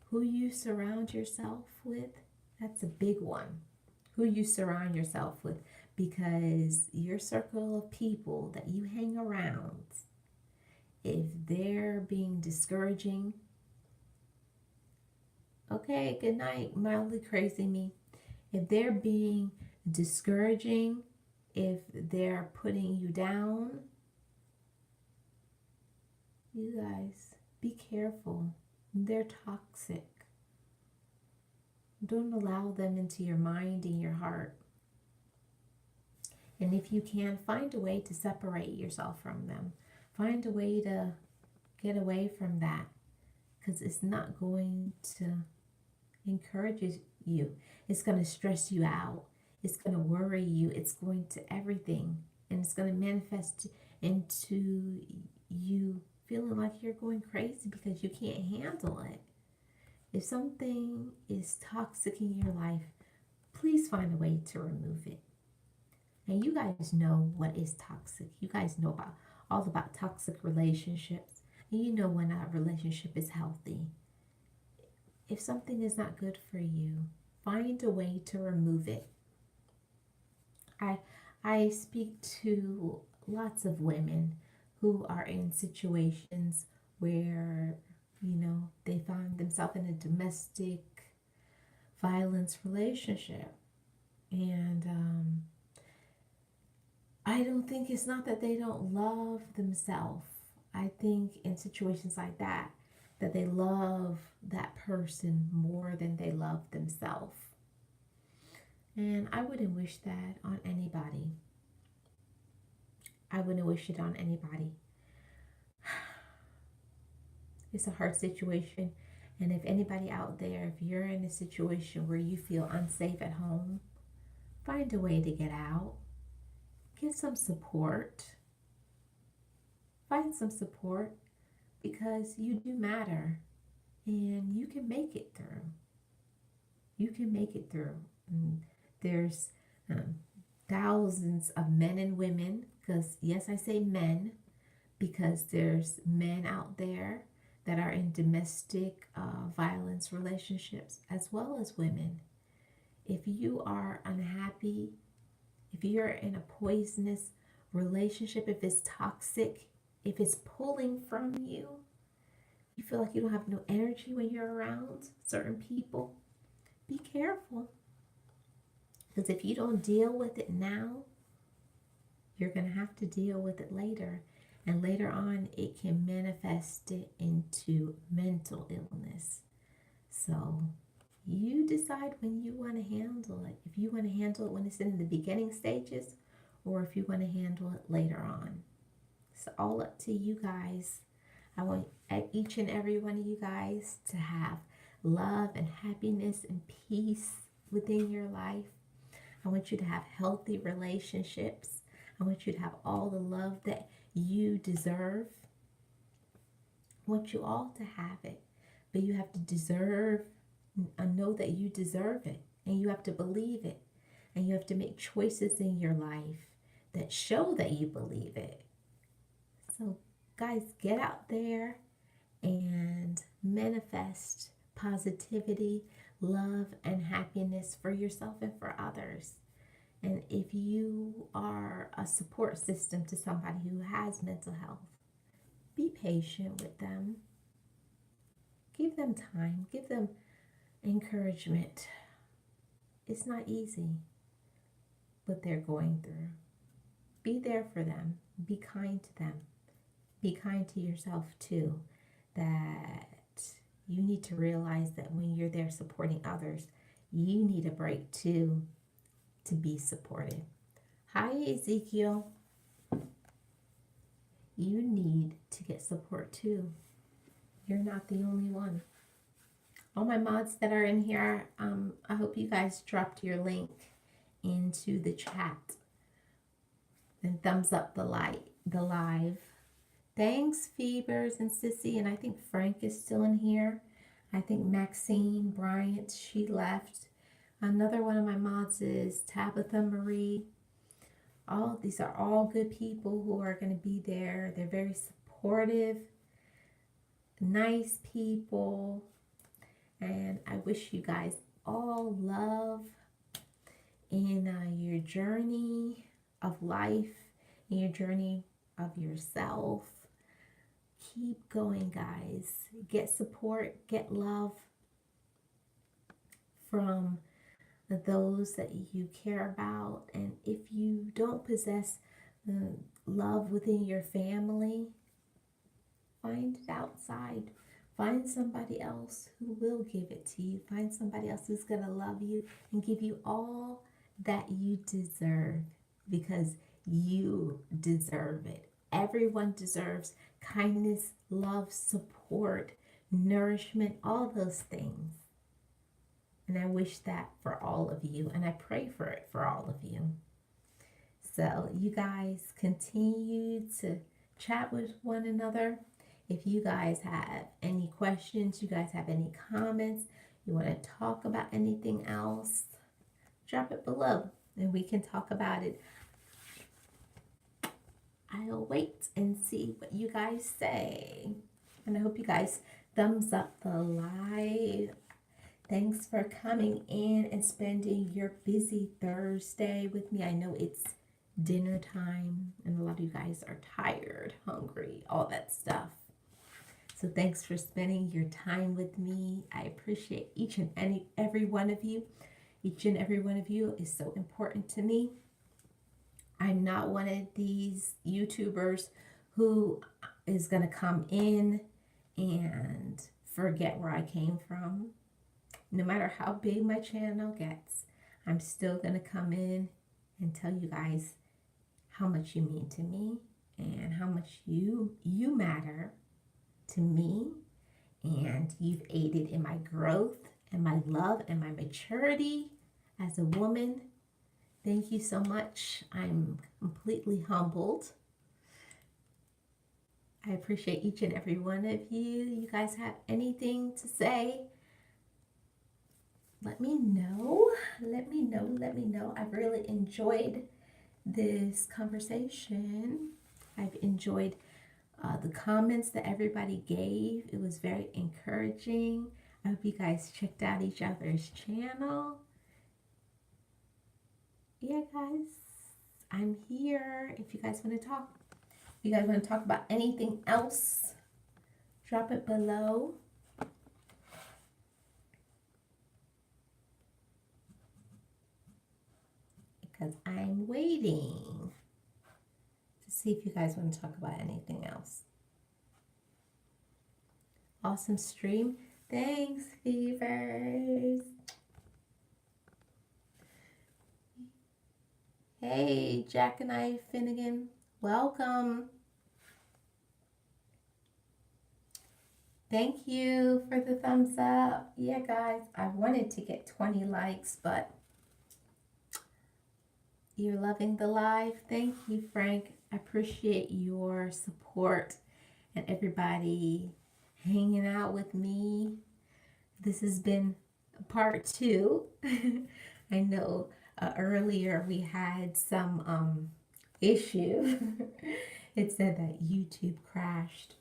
Speaker 1: who you surround yourself with. That's a big one. Who you surround yourself with, because your circle of people that you hang around, if they're being discouraging, okay, good night, mildly crazy me. If they're being discouraging, if they're putting you down, you guys, be careful. They're toxic. Don't allow them into your mind and your heart. And if you can, find a way to separate yourself from them. Find a way to get away from that, because it's not going to encourage you. It's going to stress you out. It's going to worry you. It's going to everything. And it's going to manifest into you feeling like you're going crazy because you can't handle it. If something is toxic in your life, please find a way to remove it. And you guys know what is toxic. You guys know all about toxic relationships. And you know when a relationship is healthy. If something is not good for you, find a way to remove it. I speak to lots of women who are in situations where they find themselves in a domestic violence relationship. And I don't think it's not that they don't love themselves. I think in situations like that, that they love that person more than they love themselves. And I wouldn't wish that on anybody. I wouldn't wish it on anybody. It's a hard situation. And if anybody out there, if you're in a situation where you feel unsafe at home, find a way to get out. Get some support. Find some support because you do matter and you can make it through. You can make it through. And there's thousands of men and women, because yes, I say men, because there's men out there that are in domestic violence relationships as well as women. If you are unhappy, if you're in a poisonous relationship, if it's toxic, if it's pulling from you, you feel like you don't have no energy when you're around certain people, be careful. Because if you don't deal with it now, you're going to have to deal with it later. And later on, it can manifest it into mental illness. So you decide when you want to handle it. If you want to handle it when it's in the beginning stages, or if you want to handle it later on. It's all up to you guys. I want each and every one of you guys to have love and happiness and peace within your life. I want you to have healthy relationships. I want you to have all the love that you deserve. I want you all to have it. But you have to deserve and know that you deserve it. And you have to believe it. And you have to make choices in your life that show that you believe it. So guys, get out there and manifest positivity, love, and happiness for yourself and for others. And if you are a support system to somebody who has mental health, be patient with them. Give them time. Give them encouragement. It's not easy, but they're going through. Be there for them. Be kind to them. Be kind to yourself too. That you need to realize that when you're there supporting others, you need a break too to be supported. Hi, Ezekiel. You need to get support too. You're not the only one. All my mods that are in here, I hope you guys dropped your link into the chat. And thumbs up the live. Thanks, Phoebers and Sissy, and I think Frank is still in here. I think Maxine Bryant, she left. Another one of my mods is Tabitha Marie. These are all good people who are going to be there. They're very supportive, nice people, and I wish you guys all love in your journey of life, in your journey of yourself. Keep going, guys. Get support, get love from those that you care about. And if you don't possess love within your family, find it outside. Find somebody else who will give it to you. Find somebody else who's going to love you and give you all that you deserve, because you deserve it. Everyone deserves kindness, love, support, nourishment, all those things. And I wish that for all of you, and I pray for it for all of you. So you guys continue to chat with one another. If you guys have any questions, you guys have any comments, you want to talk about anything else, drop it below and we can talk about it. I'll wait and see what you guys say. And I hope you guys thumbs up the live. Thanks for coming in and spending your busy Thursday with me. I know it's dinner time and a lot of you guys are tired, hungry, all that stuff. So thanks for spending your time with me. I appreciate each and every one of you. Each and every one of you is so important to me. I'm not one of these YouTubers who is going to come in and forget where I came from. No matter how big my channel gets, I'm still going to come in and tell you guys how much you mean to me and how much you matter to me, and you've aided in my growth and my love and my maturity as a woman. Thank you so much. I'm completely humbled. I appreciate each and every one of you. You guys have anything to say? Let me know. Let me know. Let me know. I've really enjoyed this conversation. I've enjoyed the comments that everybody gave. It was very encouraging. I hope you guys checked out each other's channel. Yeah, guys, I'm here. If you guys want to talk, if you guys want to talk about anything else, drop it below. Because I'm waiting to see if you guys want to talk about anything else. Awesome stream. Thanks, Fevers. Hey, Jack and I Finnegan. Welcome. Thank you for the thumbs up. Yeah, guys, I wanted to get 20 likes, but you're loving the live. Thank you, Frank. I appreciate your support and everybody hanging out with me. This has been part 2. I know earlier we had some issue. It said that YouTube crashed.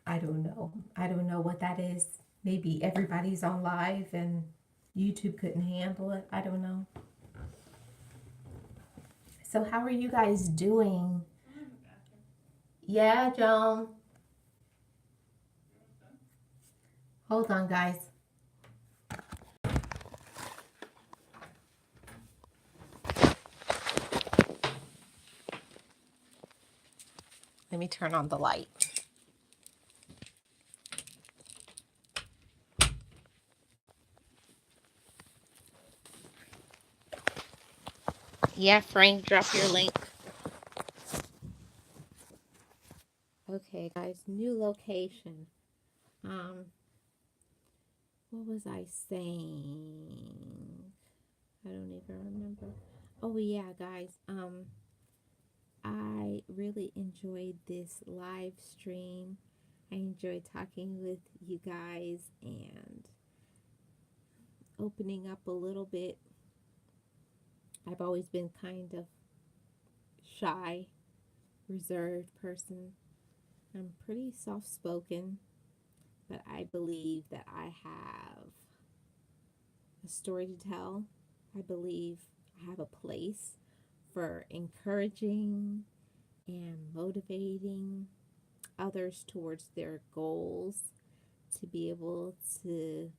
Speaker 1: I don't know. I don't know what that is. Maybe everybody's on live and YouTube couldn't handle it. I don't know. So how are you guys doing? Yeah, Joan. Hold on, guys. Let me turn on the light. Yeah, Frank, drop your link. Okay, guys, new location. What was I saying? I don't even remember. Oh yeah, guys. I really enjoyed this live stream. I enjoyed talking with you guys and opening up a little bit. I've always been kind of shy, reserved person. I'm pretty soft-spoken, but I believe that I have a story to tell. I believe I have a place for encouraging and motivating others towards their goals, to be able to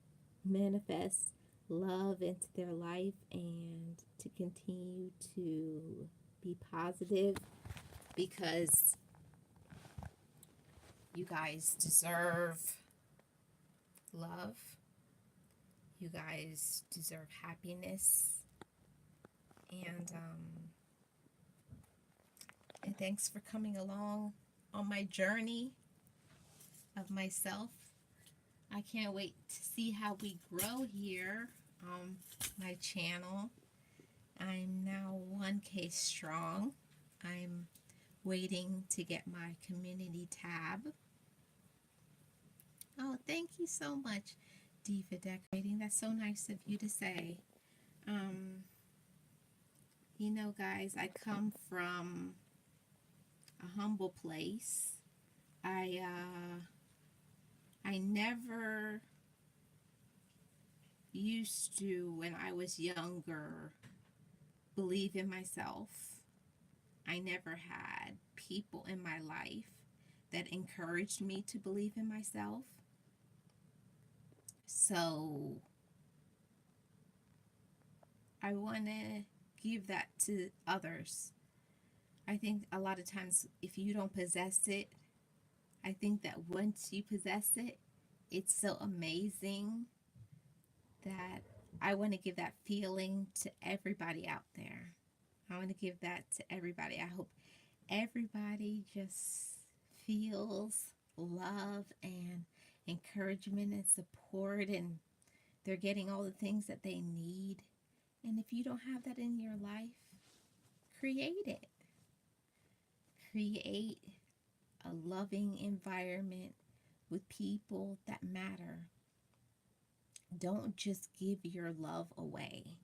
Speaker 1: manifest love into their life and to continue to be positive, because you guys deserve love. You guys deserve happiness. And thanks for coming along on my journey of myself. I can't wait to see how we grow here on my channel. I'm now 1K strong. I'm waiting to get my community tab. Oh, thank you so much, Diva Decorating. That's so nice of you to say. You know, guys, I come from a humble place. I never used to, when I was younger, believe in myself. I never had people in my life that encouraged me to believe in myself. So I want to give that to others. I think a lot of times if you don't possess it, I think that once you possess it, it's so amazing that I want to give that feeling to everybody out there. I want to give that to everybody. I hope everybody just feels love and encouragement and support, and they're getting all the things that they need. And if you don't have that in your life, create it. Create a loving environment with people that matter. Don't just give your love away,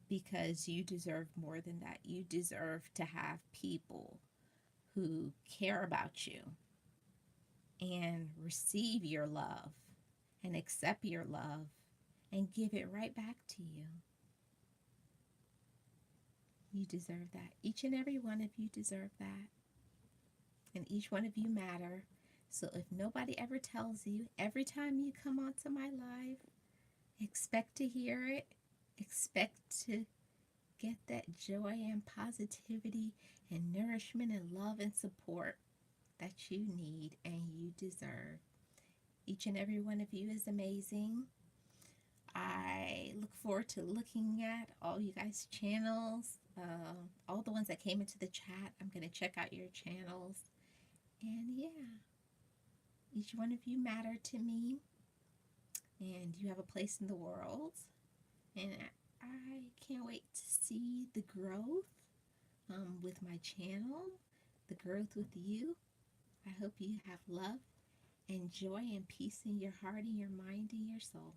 Speaker 1: because you deserve more than that. You deserve to have people who care about you and receive your love and accept your love and give it right back to you. You deserve that. Each and every one of you deserve that. And each one of you matter. So if nobody ever tells you, every time you come onto my live, expect to hear it. Expect to get that joy and positivity and nourishment and love and support that you need and you deserve. Each and every one of you is amazing. I look forward to looking at all you guys' channels, all the ones that came into the chat. I'm going to check out your channels. And yeah, each one of you matter to me, and you have a place in the world. And I can't wait to see the growth with my channel, the growth with you. I hope you have love and joy and peace in your heart and your mind and your soul.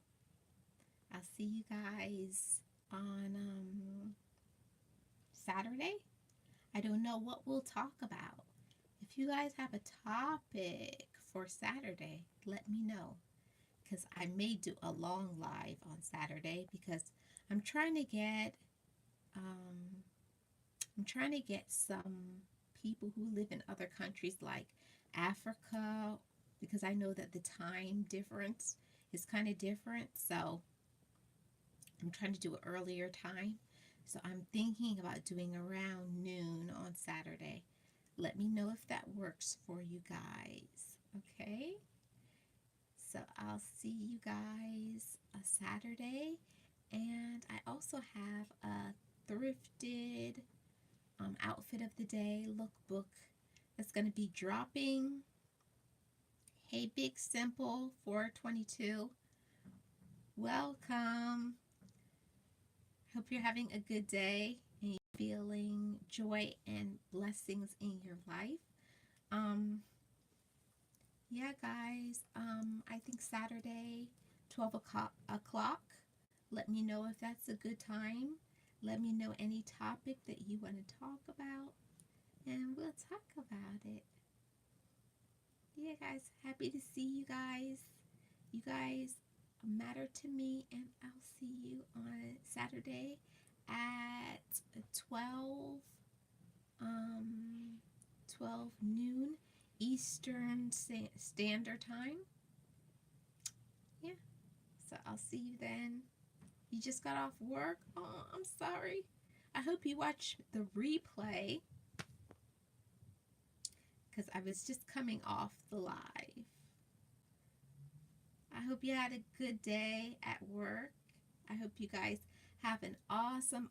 Speaker 1: I'll see you guys on Saturday. I don't know what we'll talk about. If you guys have a topic for Saturday, let me know, because I may do a long live on Saturday, because I'm trying to get some people who live in other countries like Africa, because I know that the time difference is kind of different. So I'm trying to do an earlier time. So I'm thinking about doing around noon on Saturday. Let me know if that works for you guys. Okay? So I'll see you guys a Saturday. And I also have a thrifted outfit of the day lookbook that's going to be dropping. Hey, Big Simple 422. Welcome. Hope you're having a good day and you're feeling joy and blessings in your life. Yeah, guys, I think Saturday, 12 o'clock. Let me know if that's a good time. Let me know any topic that you want to talk about, and we'll talk about it. Yeah, guys, happy to see you guys. You guys matter to me, and I'll see you on Saturday at 12 noon Eastern Standard Time. Yeah, so I'll see you then. You just got off work? Oh, I'm sorry. I hope you watch the replay, because I was just coming off the live. I hope you had a good day at work. I hope you guys have an awesome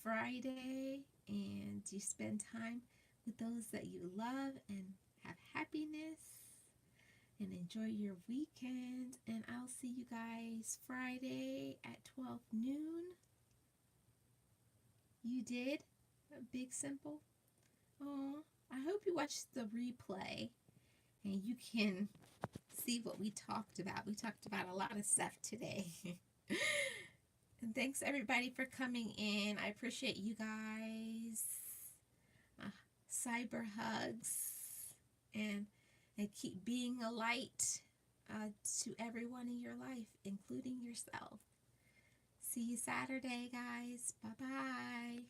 Speaker 1: Friday, and you spend time with those that you love and have happiness and enjoy your weekend. And I'll see you guys Friday at 12 noon. You did? Big Simple? Oh, I hope you watched the replay and you can see what we talked about. We talked about a lot of stuff today. And thanks everybody for coming in. I appreciate you guys. Cyber hugs, and keep being a light to everyone in your life, including yourself. See you Saturday, guys. Bye-bye.